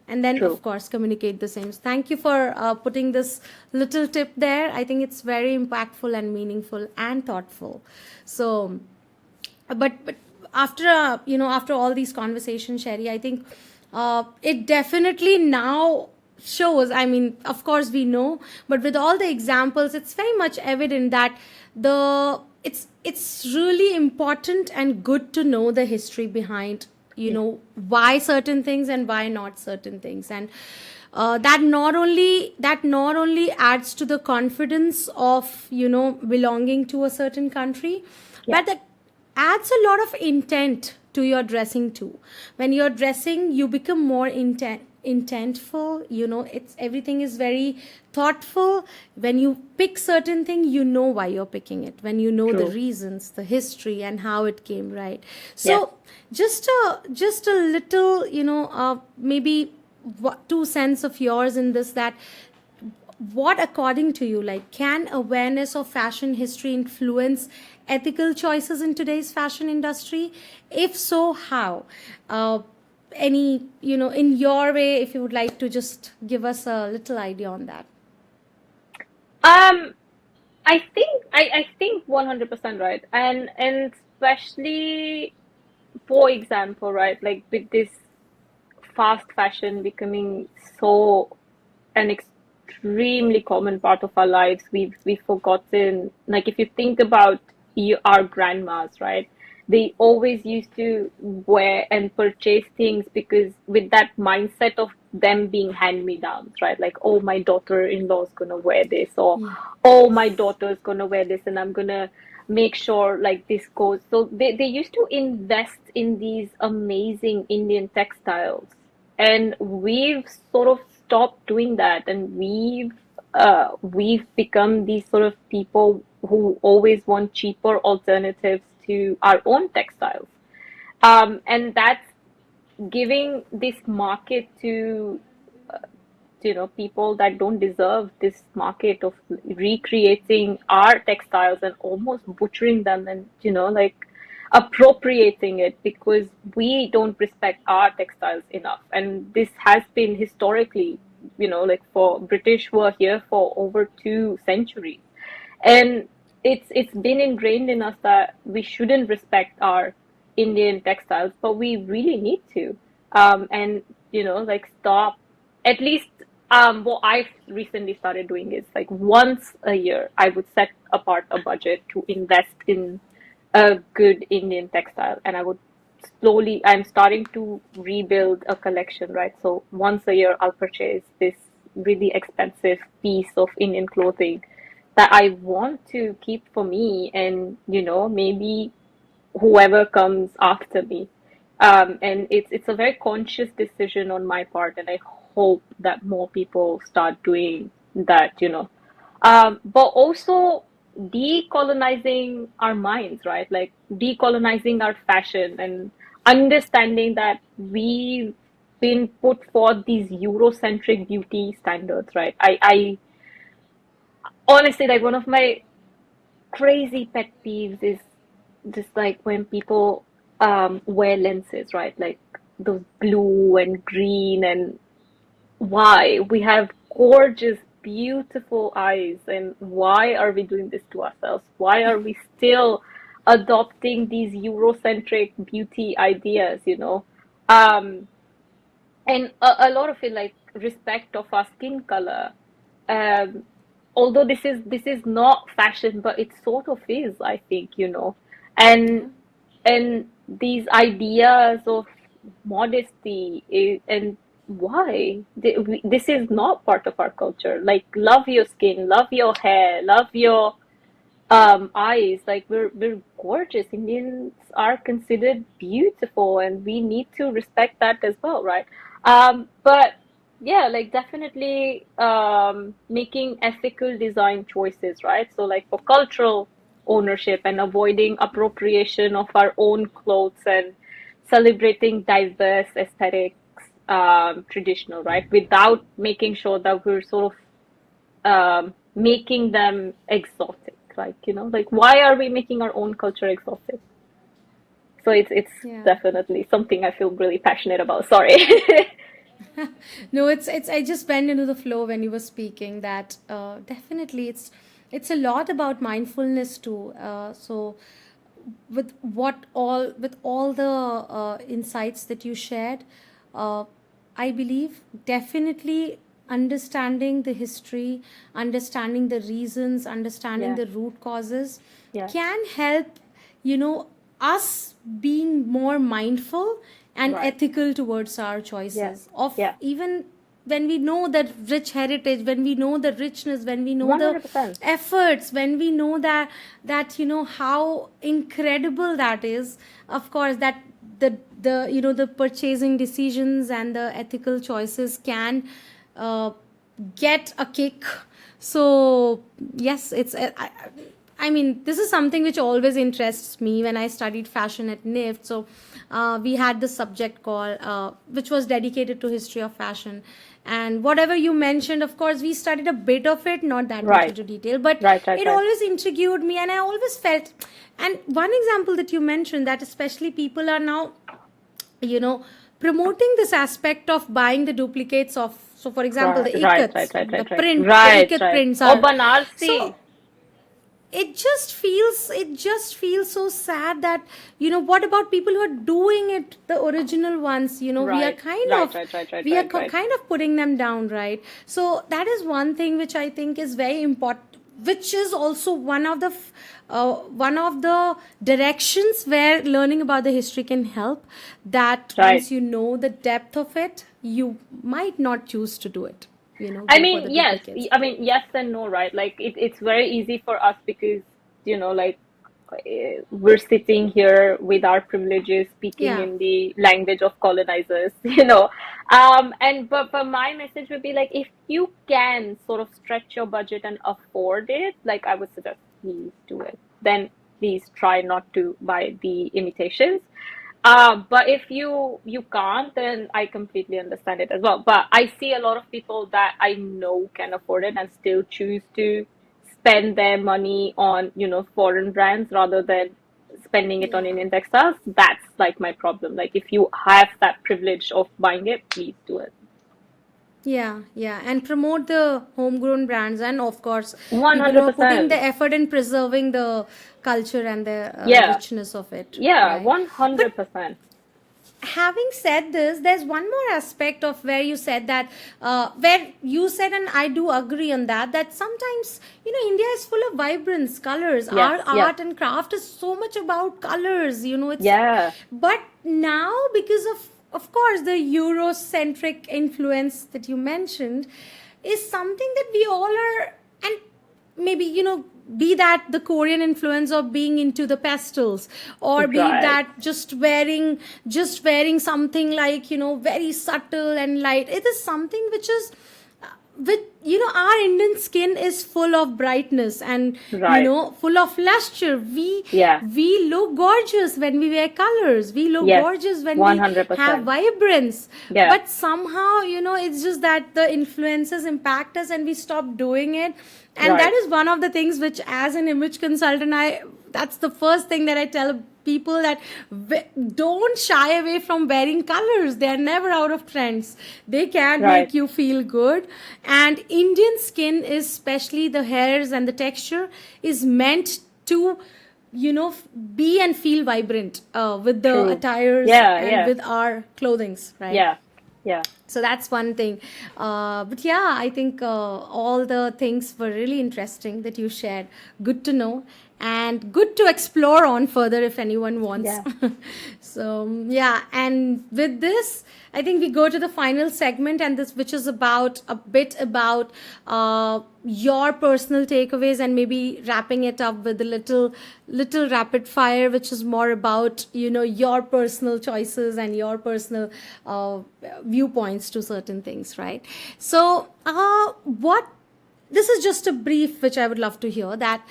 and then true. of course communicate the same. Thank you for putting this little tip there. I think it's very impactful and meaningful and thoughtful. So but after after all these conversations, Sherry, I think it definitely now shows. I mean, of course we know, but with all the examples, it's very much evident that the it's really important and good to know the history behind Yeah, why certain things and why not certain things. And that not only adds to the confidence of belonging to a certain country, yeah, but that adds a lot of intent to your dressing too. When you're dressing, you become more intentful. It's everything is very thoughtful. When you pick certain thing, you know why you're picking it, when you know the true. reasons, the history, and how it came, right? Yes. So just a little, maybe 2 cents of yours in this, that what according to you, like, can awareness of fashion history influence ethical choices in today's fashion industry? If so, how? Any, in your way, if you would like to just give us a little idea on that. Um, I think 100% right. And especially, for example, right, like with this fast fashion becoming so an extremely common part of our lives, we've forgotten. Like if you think about our grandmas, right? They always used to wear and purchase things because with that mindset of them being hand-me-downs, right? Like, oh, my daughter-in-law is gonna wear this, or Yeah. oh, my daughter's gonna wear this, and I'm gonna make sure like this goes. So they used to invest in these amazing Indian textiles, and we've sort of stopped doing that, and we've become these sort of people who always want cheaper alternatives to our own textiles, and that's giving this market to people that don't deserve this market of recreating our textiles and almost butchering them, and like appropriating it because we don't respect our textiles enough. And this has been historically, like for British were here for over 2 centuries, and it's been ingrained in us that we shouldn't respect our Indian textiles, but we really need to, and like stop. At least what I've recently started doing is like once a year I would set apart a budget to invest in a good Indian textile, and I would slowly, I'm starting to rebuild a collection, right? So once a year I'll purchase this really expensive piece of Indian clothing that I want to keep for me and, maybe whoever comes after me. And it's a very conscious decision on my part, and I hope that more people start doing that. But also decolonizing our minds, right? Like decolonizing our fashion and understanding that we've been put forth these Eurocentric beauty standards, right? I honestly, like, one of my crazy pet peeves is just like when people wear lenses, right? Like those blue and green, and why? We have gorgeous, beautiful eyes, and why are we doing this to ourselves? Why are we still adopting these Eurocentric beauty ideas, you know? Um, and a lot of it, like respect of our skin color. Um, Although this is not fashion, but it sort of is, I think, you know. Yeah. And these ideas of modesty and why this is not part of our culture. Like, love your skin, love your hair, love your eyes. Like, we're gorgeous. Indians are considered beautiful, and we need to respect that as well, right? But yeah, like, definitely making ethical design choices, right? So, like, for cultural ownership and avoiding appropriation of our own clothes, and celebrating diverse aesthetics, traditional, right? Without making sure that we're sort of making them exotic. Like, you know, like, why are we making our own culture exotic? So it's Yeah. definitely something I feel really passionate about. Sorry. No, it's I just went into the flow when you were speaking that definitely it's a lot about mindfulness too. So with all the insights that you shared, uh, I believe definitely understanding the history, understanding the reasons, understanding Yeah, the root causes yeah, can help, you know, us being more mindful and right. ethical towards our Yeah, choices of yeah, even when we know that rich heritage, when we know the richness, when we know the 100%. efforts, when we know that you know how incredible that is. Of course that the you know the purchasing decisions and the ethical choices can uh, get a kick. So yes, I mean, this is something which always interests me when I studied fashion at NIFT. So, we had this subject called, which was dedicated to history of fashion. And whatever you mentioned, of course, we studied a bit of it, not that much Right, into detail, but right, right, it right. always intrigued me, and I always felt. And one example that you mentioned that especially people are now, you know, promoting this aspect of buying the duplicates of, so for example, Right, the right, right, ikats, right, the right, right. print, the Right, ikat right. prints Oh, are Banarsi. so it just feels so sad that, you know, what about people who are doing it, the original ones, you know, we are Right, kind right, of right, right, right, we are right, right. kind of putting them down, right? So that is one thing which I think is very important, which is also one of the directions where learning about the history can help, that Right. once you know the depth of it, you might not choose to do it, you know, I go for mean, the yes. duplicates. I mean, yes and no, right? Like, it's very easy for us because, you know, like, we're sitting here with our privileges, speaking Yeah. in the language of colonizers, you know. And but my message would be like, if you can sort of stretch your budget and afford it, like, I would suggest, please do it. Then please try not to buy the imitations. But if you can't, then I completely understand it as well. But I see a lot of people that I know can afford it and still choose to spend their money on, you know, foreign brands rather than spending it on Yeah. Indian textiles. That's like my problem. Like, if you have that privilege of buying it, please do it. Yeah, yeah, and promote the homegrown brands, and of course, people who are putting the 100%. effort in preserving the culture and the Yeah. richness of it, Yeah, right? But 100%. having said this, there's one more aspect of where you said that, where you said, and I do agree on that, that sometimes, you know, India is full of vibrance, colors. Yes, Our yes. art and craft is so much about colors, you know, Yeah. but now because of course, the Eurocentric influence that you mentioned is something that we all are, and maybe, you know, be that the Korean influence of being into the pastels, or be it Right. that just wearing something like, you know, very subtle and light. It is something which is with our Indian skin is full of brightness and Right. full of luster. we Yeah. we look gorgeous when we wear colors, we look Yes. gorgeous when we have 100%. vibrance. Yeah. But somehow it's just that the influences impact us and we stop doing it. And that Right. is one of the things which, as an image consultant, that's the first thing that I tell people, that don't shy away from wearing colors. They are never out of trends. They can Right. make you feel good. And Indian skin is, especially the hairs and the texture, is meant to be and feel vibrant with the True. attires Yeah. and Yeah. with our clothings, right? Yeah. Yeah. So that's one thing. But yeah, I think all the things were really interesting that you shared. Good to know and good to explore on further if anyone wants. Yeah. So yeah, and with this, I think we go to the final segment, and this, which is about a bit about your personal takeaways, and maybe wrapping it up with a little rapid fire, which is more about your personal choices and your personal viewpoints to certain things, right? So what this is just a brief which I would love to hear, that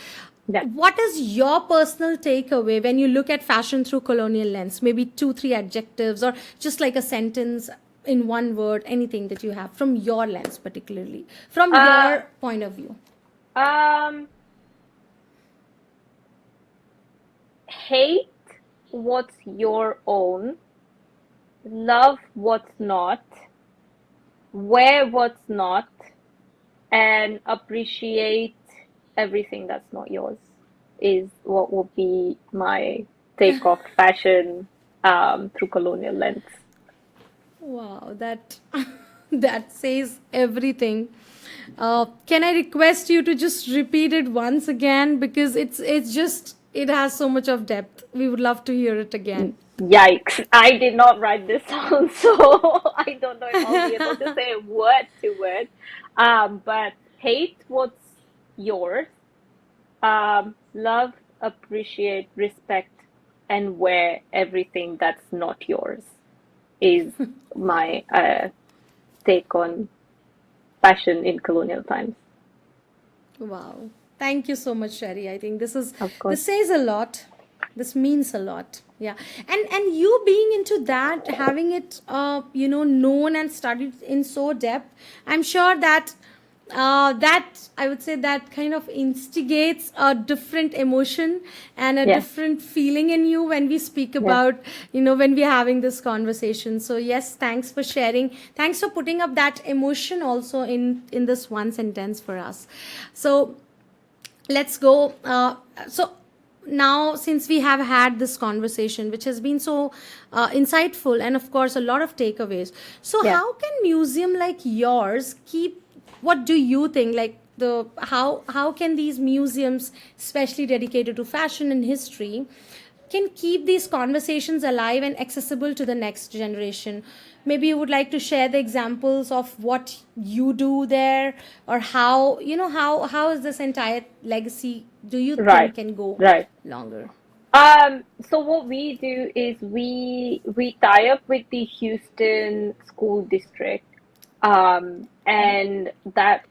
Yeah. what is your personal takeaway when you look at fashion through colonial lens? Maybe 2 3 adjectives, or just like a sentence in one word, anything that you have from your lens, particularly from Uh, your point of view. um, hate what's your own, love what's not, wear what's not, and appreciate everything that's not yours, is what will be my take of fashion through colonial lens. Wow, that that says everything. Can I request you to just repeat it once again, because it's just, it has so much of depth. We would love to hear it again. Yikes, I did not write this down, so I don't know if I'll be able to say it word to word. But hate what's yours, love, appreciate, respect, and wear everything that's not yours, is my take on fashion in colonial times. Wow. Thank you so much, Sherry. I think Of this course. says a lot. This means a lot. Yeah. And you being into that, having it known and studied in so depth, I'm sure that that I would say that kind of instigates a different emotion and a Yeah, different feeling in you when we speak yeah. about, when we're having this conversation. So yes, thanks for sharing. Thanks for putting up that emotion also in this one sentence for us. So let's go. So now, since we have had this conversation, which has been so insightful, and of course a lot of takeaways, so Yeah. how can museum like yours keep, what do you think, like the how can these museums, especially dedicated to fashion and history, can keep these conversations alive and accessible to the next generation? Maybe you would like to share the examples of what you do there, or how, how is this entire legacy, do you Right, think, can go right. longer? So what we do is we tie up with the Houston school district, and that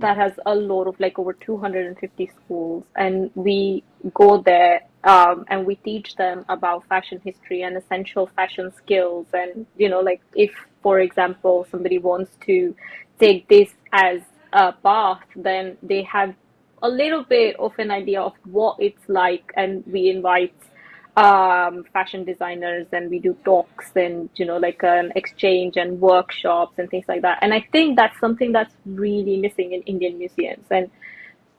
has a lot of, like, over 250 schools, and we go there, and we teach them about fashion history and essential fashion skills. And like, if, for example, somebody wants to take this as a path, then they have a little bit of an idea of what it's like. And we invite fashion designers, and we do talks, and like an exchange and workshops and things like that. And I think that's something that's really missing in Indian museums. And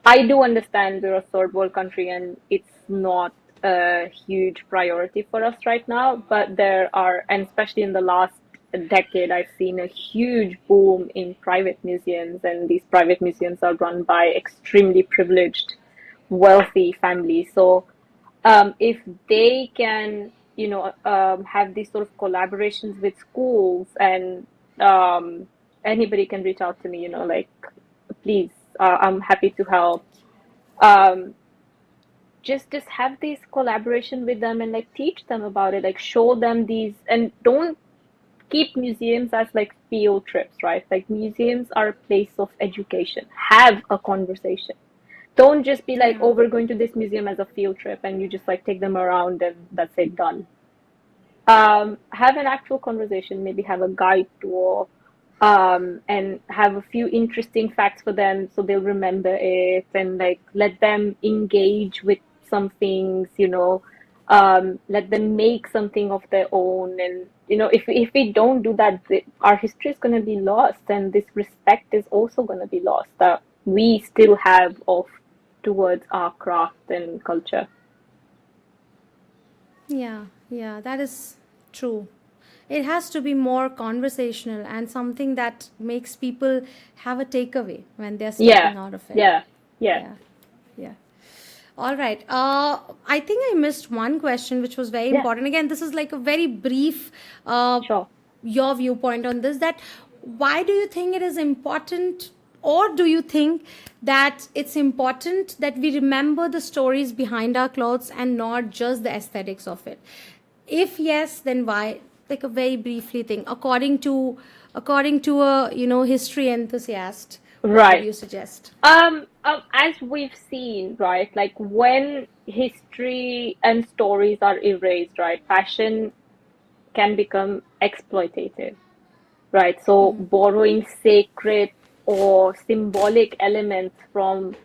I do understand we're a third world country and it's not a huge priority for us right now, but there are, and especially in the last decade, I've seen a huge boom in private museums, and these private museums are run by extremely privileged, wealthy families. So if they can, have these sort of collaborations with schools, and anybody can reach out to me, like, please, I'm happy to help. Um, just have this collaboration with them, and like teach them about it, like show them these, and don't keep museums as like field trips, right? Like museums are a place of education. Have a conversation. Don't just be like, Yeah. oh, we're going to this museum as a field trip and you just like take them around and that's it, done. Have an actual conversation, maybe have a guide tour, and have a few interesting facts for them so they'll remember it, and like let them engage with some things, let them make something of their own. And if we don't do that, our history is going to be lost, and this respect is also going to be lost that we still have of towards our craft and culture. Yeah, yeah, that is true. It has to be more conversational and something that makes people have a takeaway when they're Yeah, stepping out of it. yeah, yeah, Yeah, yeah. All right. I think I missed one question which was very yeah, important. Again, this is like a very brief, uh, sure. your viewpoint on this. That why do you think it is important, or do you think that it's important that we remember the stories behind our clothes and not just the aesthetics of it? If yes, then why? Like a very briefly thing. According to a history enthusiast, what would Right. you suggest? As we've seen, right, like when history and stories are erased, right, fashion can become exploitative, right? So borrowing sacred or symbolic elements from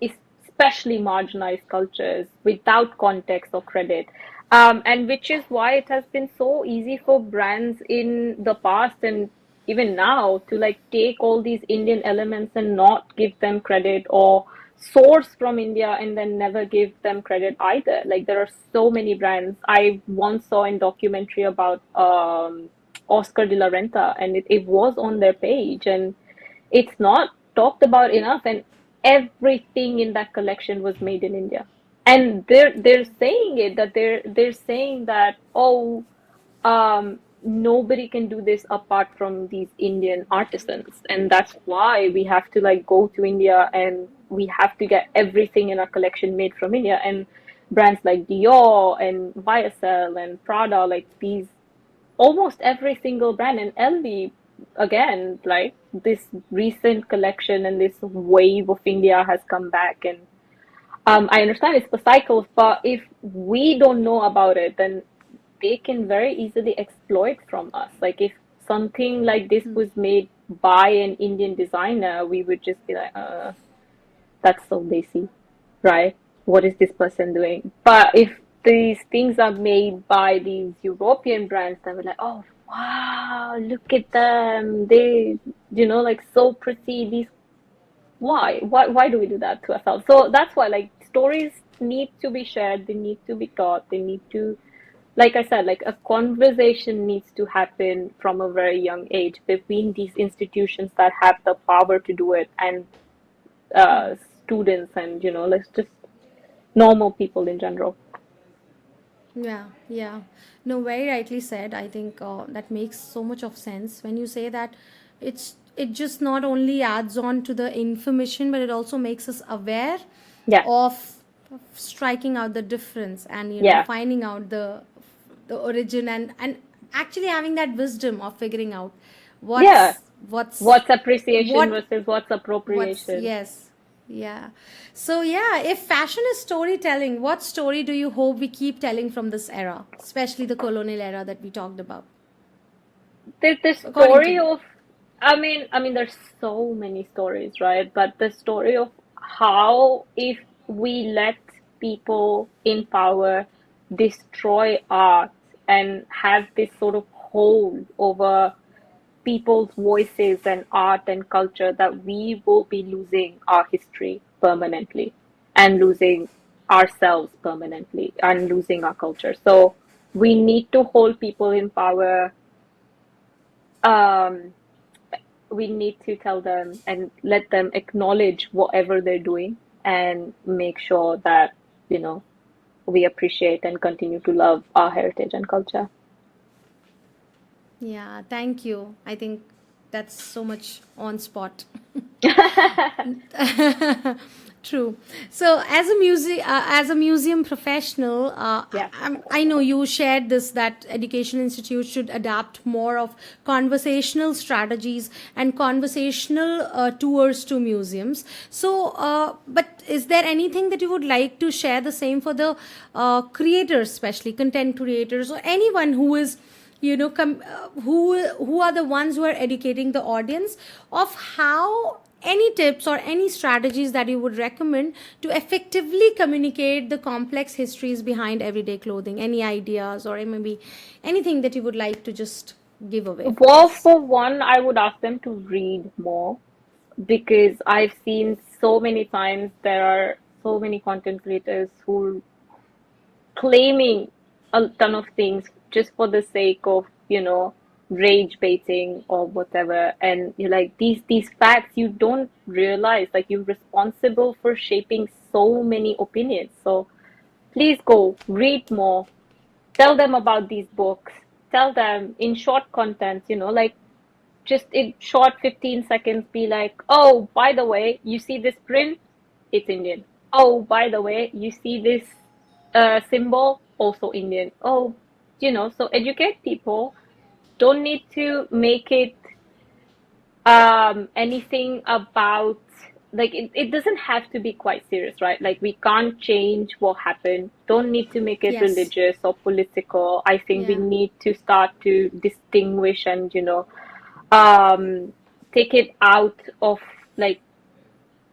especially marginalized cultures without context or credit. And which is why it has been so easy for brands in the past and even now to like take all these Indian elements and not give them credit, or source from India and then never give them credit either. Like there are so many brands. I once saw in documentary about Oscar de la Renta, and it was on their page, and it's not talked about enough. And everything in that collection was made in India. And they're saying it, that they're saying that, oh, nobody can do this apart from these Indian artisans. And that's why we have to like go to India and we have to get everything in our collection made from India. And brands like Dior and YSL and Prada, like these, almost every single brand, and LV again, like this recent collection and this wave of India has come back. And I understand it's the cycles, but if we don't know about it, then they can very easily exploit from us. Like if something like this was made by an Indian designer, we would just be like, that's so lazy, right? What is this person doing? But if these things are made by these European brands, then we're like, oh wow, look at them. They, like so pretty. These, why do we do that to ourselves? So that's why like stories need to be shared, they need to be taught, they need to, like I said, like a conversation needs to happen from a very young age between these institutions that have the power to do it, and students, and let's just normal people in general. Yeah, yeah. No, very rightly said. I think that makes so much of sense when you say that it just not only adds on to the information, but it also makes us aware Yeah, of striking out the difference and yeah, finding out the origin, and actually having that wisdom of figuring out yeah. what's What's appreciation what versus what's what's appropriation? yes, yeah. So yeah, if fashion is storytelling, what story do you hope we keep telling from this era, especially the colonial era that we talked about, The according to story you? of, I mean, there's so many stories, right? But the story of how, if we let people in power destroy art and have this sort of hold over people's voices and art and culture, that we will be losing our history permanently, and losing ourselves permanently, and losing our culture. So we need to hold people in power. um, we need to tell them and let them acknowledge whatever they're doing, and make sure that, you know, we appreciate and continue to love our heritage and culture. Yeah, thank you. I think that's so much on spot. True. So, as a museum professional, Yeah. I know you shared this that education institutes should adapt more of conversational strategies and conversational tours to museums. So, but is there anything that you would like to share the same for the creators, especially content creators, or anyone who is who are the ones who are educating the audience of how any tips or any strategies that you would recommend to effectively communicate the complex histories behind everyday clothing, any ideas or maybe anything that you would like to just give away for Well, us? for one, I would ask them to read more because I've seen so many times there are so many content creators who claiming a ton of things just for the sake of, rage baiting or whatever. And you're like, these facts you don't realize, like you're responsible for shaping so many opinions. So please go read more. Tell them about these books. Tell them in short content, like just in short 15 seconds, be like, oh, by the way, you see this print? It's Indian. Oh, by the way, you see this symbol? Also Indian. Oh, so educate people. Don't need to make it anything about, like, it doesn't have to be quite serious, right? Like, we can't change what happened. Don't need to make it Yes. religious or political. I think we Yeah. need to start to distinguish and, um, take it out of like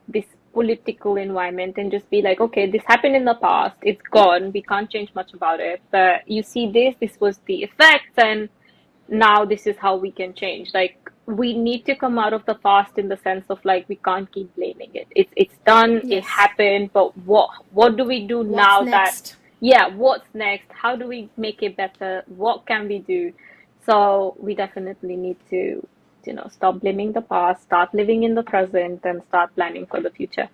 this political environment and just be like, okay, this happened in the past, it's gone, we can't change much about it. But you see, this was the effect, and now this is how we can change. Like, we need to come out of the past in the sense of like we can't keep blaming it. It's done, it Yes. happened, but what do we do What's now that, next? yeah, what's next? How do we make it better? What can we do? So we definitely need to, stop blaming the past, start living in the present, and start planning for the future.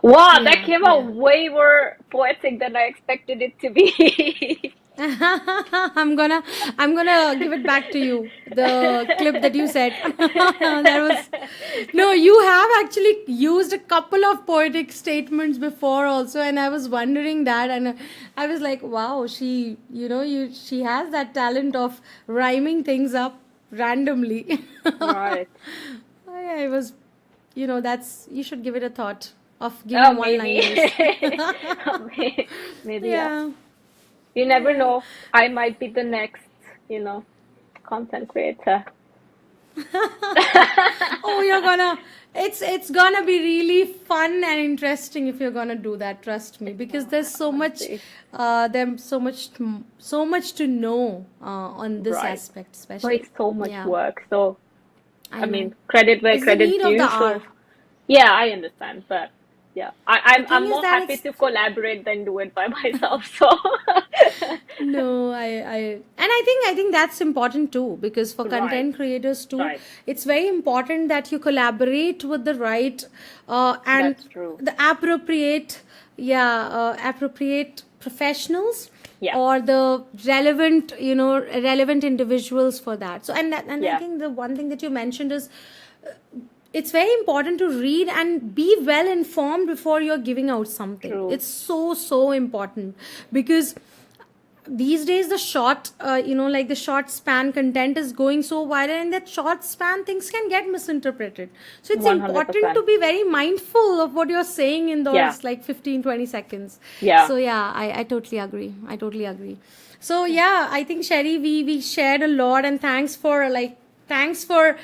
Wow, that Yeah. came out Yeah. way more poetic than I expected it to be. I'm gonna give it back to you. The clip that you said. That was no, you have actually used a couple of poetic statements before also, and I was wondering that, and I was like, wow, she has that talent of rhyming things up randomly. Right. I was, that's you should give it a thought of Oh, giving maybe. one-liners. Maybe, yeah. Yeah. You never Yeah. know. I might be the next, you know, content creator. Oh, you're gonna it's gonna be really fun and interesting if you're gonna do that, trust me, because there's so much Honestly. so much to know on this Right. aspect But especially. it's so much Yeah, work. So, I I know. mean, credit where It's the credit's need of the due. So, hour. yeah, I understand. But yeah, The I'm thing is more that happy it's to collaborate than do it by myself. So, no, and I think that's important too, because for right, content creators too, right. it's very important that you collaborate with the right and That's true. the appropriate professionals Yeah, or the relevant individuals for that. So and I yeah, think the one thing that you mentioned is it's very important to read and be well informed before you're giving out something. true. It's so important because these days the short like the short span content is going so viral, and that short span things can get misinterpreted. So it's important 100%. to be very mindful of what you're saying in Yeah, those like 15-20 seconds. yeah. So yeah, I totally agree. So yeah, I think Sherry, we shared a lot, and thanks for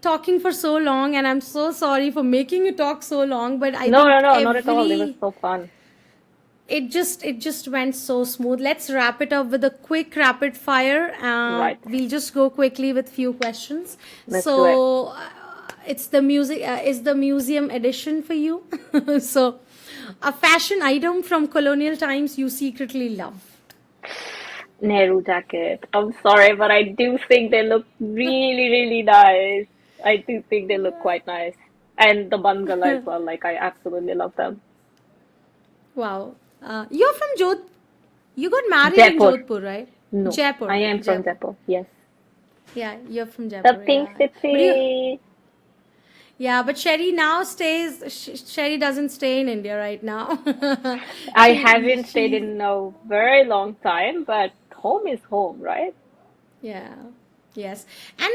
talking for so long, and I'm so sorry for making you talk so long, but I No, no, think no, not at all. It was every so fun. it just went so smooth. Let's wrap it up with a quick rapid fire. Right. We'll just go quickly with few questions. Let's do it. So it's the music is the museum edition for you. So a fashion item from colonial times you secretly love. Nehru jacket. I'm sorry, but I do think they look really, really nice. I do think they look quite nice. And the bangala as well. Like, I absolutely love them. Wow. You're from you got married in Jaipur. Jodhpur, right? No, I Jaipur. am from Jaipur. Jaipur. Yes. Yeah, you're from The Jaipur, pink yeah. But you city. Yeah, but Sherry now stays. Sherry doesn't stay in India right now. I haven't stayed She's in a very long time, but home is home, right? yeah. Yes. And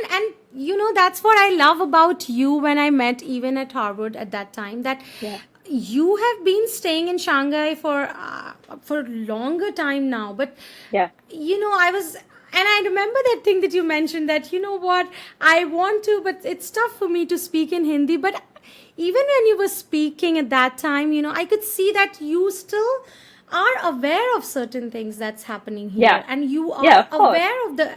that's what I love about you when I met even at Harvard at that time, that Yeah. you have been staying in Shanghai for longer time now, but Yeah. I was, and I remember that thing that you mentioned, that what, I want to, but it's tough for me to speak in Hindi. But even when you were speaking at that time, I could see that you still are aware of certain things that's happening Yeah. here, and you Yeah, are of course. aware of the,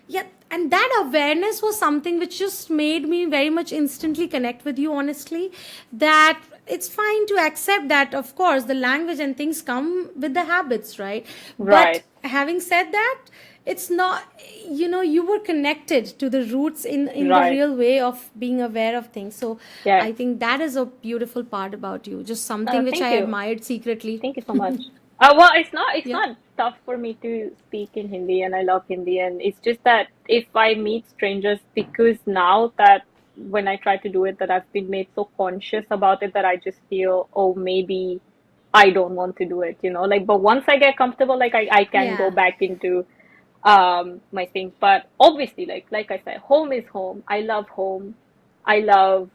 yeah, and that awareness was something which just made me very much instantly connect with you, honestly. That it's fine to accept that, of course, the language and things come with the habits, right? But Right. having said that, it's not, you were connected to the roots in the Right. real way of being aware of things. So Yeah. I think that is a beautiful part about you, just something which Thank I you. admired secretly. Thank you so much. Well, it's Yeah. not tough for me to speak in Hindi, and I love Hindi, and it's just that if I meet strangers, because now that when I try to do it, that I've been made so conscious about it that I just feel, oh, maybe I don't want to do it, like, but once I get comfortable, like I can go Yeah. back into my things. But obviously, like I said, home is home. I love home. I love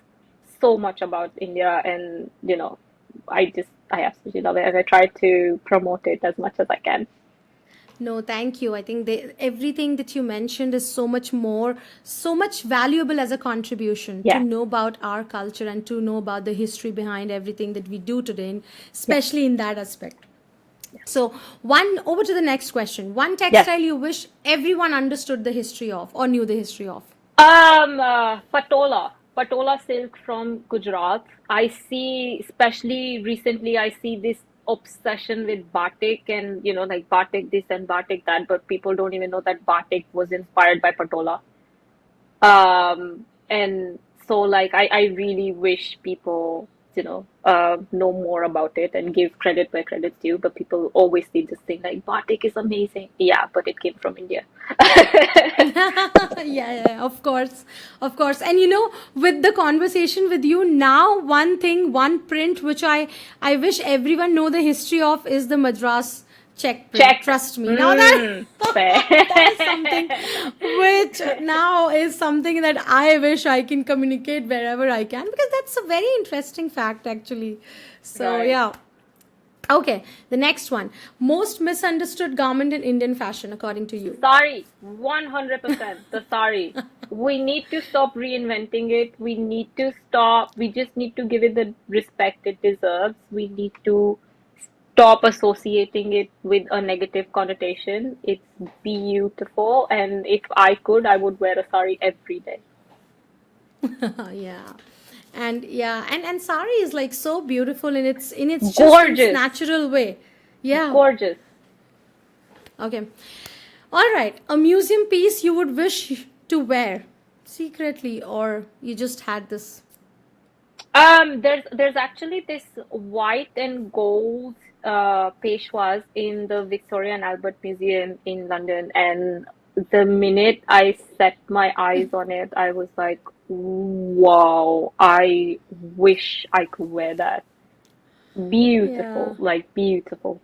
so much about India, and I absolutely love it, and I try to promote it as much as I can. No, thank you. I think everything that you mentioned is so much more, so much valuable as a contribution to Yeah. know about our culture and to know about the history behind everything that we do today, Yeah. especially in that aspect. So, over to the next question. One Yes. textile you wish everyone understood the history of or knew the history of. Patola silk from Gujarat. I see, especially recently, I see this obsession with batik, and like batik this and batik that, but people don't even know that batik was inspired by patola. And so, like, I really wish people, know more about it and give credit where credit's due. But people always see this thing like batik is amazing. Yeah, but it came from India. Yeah, yeah, of course, of course. And with the conversation with you now, one thing, one print which I wish everyone know the history of is the Madras check print. Check. Trust me. Now that Fair. that is something which now is something that I wish I can communicate wherever I can, because that's a very interesting fact actually. So Right. yeah. Okay, the next one. Most misunderstood garment in Indian fashion, according to you. Sari, 100%. The sari. We need to stop reinventing it. We need to stop. We just need to give it the respect it deserves. We need to stop associating it with a negative connotation. It's beautiful, and if I could, I would wear a sari every day. Yeah. And yeah, and sari is like so beautiful in its Gorgeous. natural way. Yeah. Gorgeous. Okay. All right. A museum piece you would wish to wear secretly, or you just had this. There's actually this white and gold Peshwas in the Victoria and Albert Museum in London, and the minute I set my eyes on it, I was like, wow, I wish I could wear that. Yeah. Beautiful, like beautiful.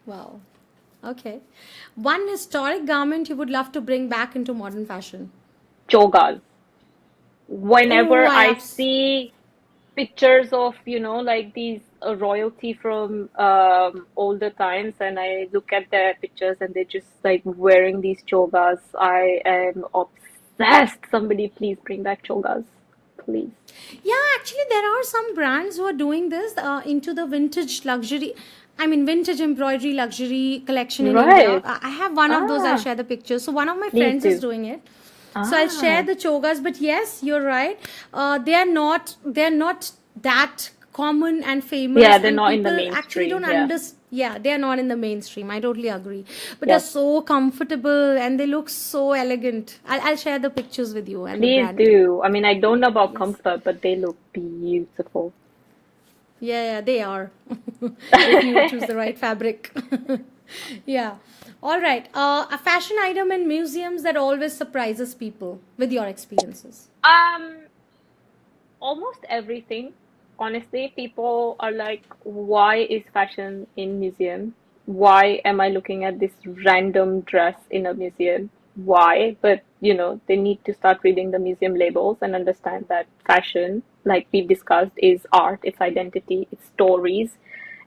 Wow. Okay. One historic garment you would love to bring back into modern fashion. Chogas. Oh, Whenever I I abs. see pictures of like these royalty from older times, and I look at their pictures and they're just like wearing these chogas, I am obsessed. Somebody please bring back chogas, please. Yeah, actually, there are some brands who are doing this into the vintage luxury. I mean, vintage embroidery luxury collection in India. Right. I have one of those. I'll Ah, share the picture. So one of my please friends is do. doing it. So I'll share Ah, the chogas. But yes, you're right. They are not. They are not that common and yeah, famous, they're and not in the people actually mainstream. don't Yeah. understand. Yeah, they are not in the mainstream. I totally agree. But they're Yes, so comfortable and they look so elegant. I'll share the pictures with you and the please brand too. do. I mean, I don't know about Yes. comfort, but they look beautiful. Yeah, yeah, they are. If you choose the right fabric. Yeah. All right. A fashion item in museums that always surprises people with your experiences. um almost everything. Honestly, people are like, why is fashion in museum? Why am I looking at this random dress in a museum? Why? But they need to start reading the museum labels and understand that fashion, like we've discussed, is art, it's identity, it's stories.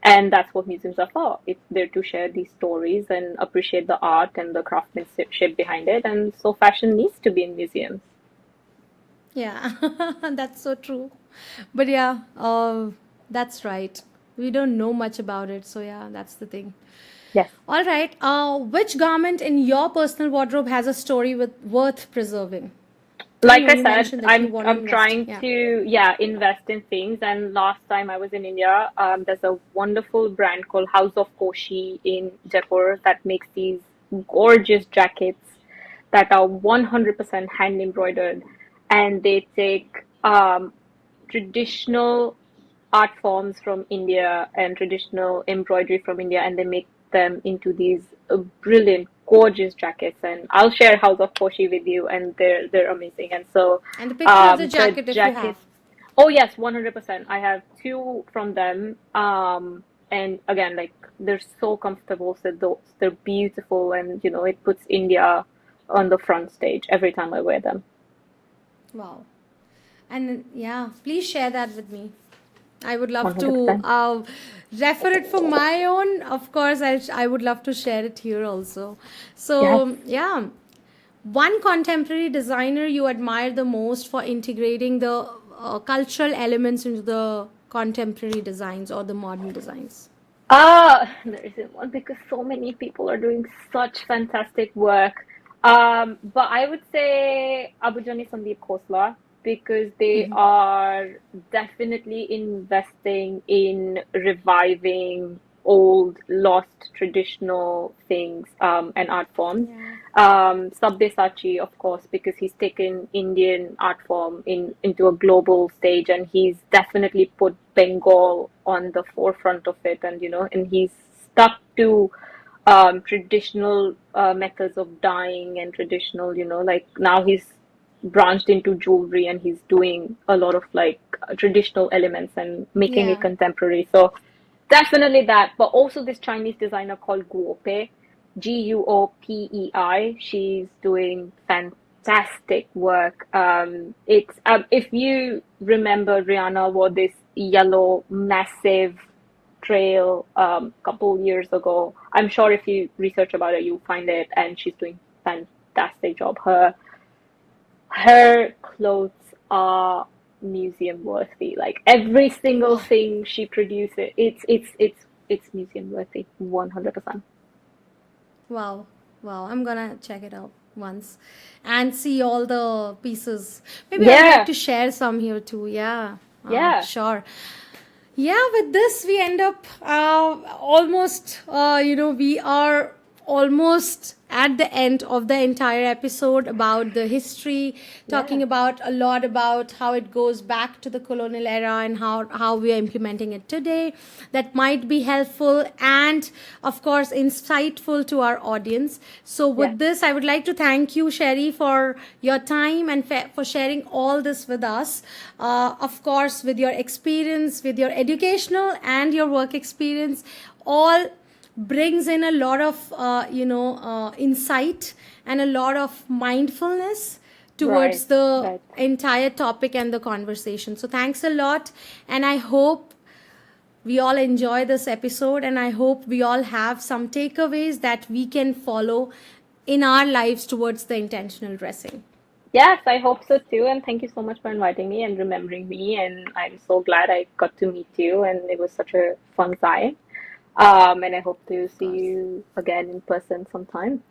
And that's what museums are for. It's there to share these stories and appreciate the art and the craftsmanship behind it. And so fashion needs to be in museums. Yeah, that's so true. But yeah, that's right. We don't know much about it, so yeah, that's the thing. Yes. All right. Which garment in your personal wardrobe has a story with worth preserving? I Like know I you said, mentioned that you I'm want to I'm invest. trying Yeah. to invest in things. And last time I was in India, there's a wonderful brand called House of Koshi in Jaipur that makes these gorgeous jackets that are 100% hand embroidered, and they take traditional art forms from India and traditional embroidery from India, and they make them into these brilliant, gorgeous jackets. And I'll share House of Koshi with you, and they're amazing. And so, And the picture of the the jacket, if you jacket. have. Oh yes, 100%. I have two from them. And again, like they're so comfortable. So they're beautiful, and it puts India on the front stage every time I wear them. Wow. And yeah, please share that with me. I would love to 100%. refer it for my own. Of course, I would love to share it here also. Yes. So, yeah, one contemporary designer you admire the most for integrating the cultural elements into the contemporary designs or the modern designs. There isn't one because so many people are doing such fantastic work. But I would say Abujani Sandeep Khosla because they are definitely investing in reviving old, lost traditional things and art forms. Yeah. Sabyasachi, of course, because he's taken Indian art form into a global stage, and he's definitely put Bengal on the forefront of it, and he's stuck to traditional methods of dyeing and traditional, like now he's branched into jewelry and he's doing a lot of like traditional elements and making it Yeah. contemporary. So definitely that, but also this Chinese designer called Guopei, Guopei. She's doing fantastic work. It's if you remember, Rihanna wore this yellow massive trail couple years ago. I'm sure if you research about it, you'll find it, and she's doing fantastic job. Her clothes are museum worthy. Like every single Wow. thing she produces, it's museum worthy, 100%. Wow. Wow. I'm gonna check it out once and see all the pieces. Maybe I would like Yeah, to share some here too. Yeah. yeah, Sure. Yeah, with this, we end up almost, we are almost at the end of the entire episode about the history, talking yeah, about a lot about how it goes back to the colonial era and how we are implementing it today. That might be helpful and, of course, insightful to our audience. So, yeah, with this, I would like to thank you, Sherry, for your time and for sharing all this with us. Of course, with your experience, with your educational and your work experience, all brings in a lot of insight and a lot of mindfulness right, towards the right. entire topic and the conversation. So thanks a lot, and I hope we all enjoy this episode, and I hope we all have some takeaways that we can follow in our lives towards the intentional dressing. Yes, I hope so too. And thank you so much for inviting me and remembering me. And I'm so glad I got to meet you, and it was such a fun time. And I hope to Of see course. you again in person sometime.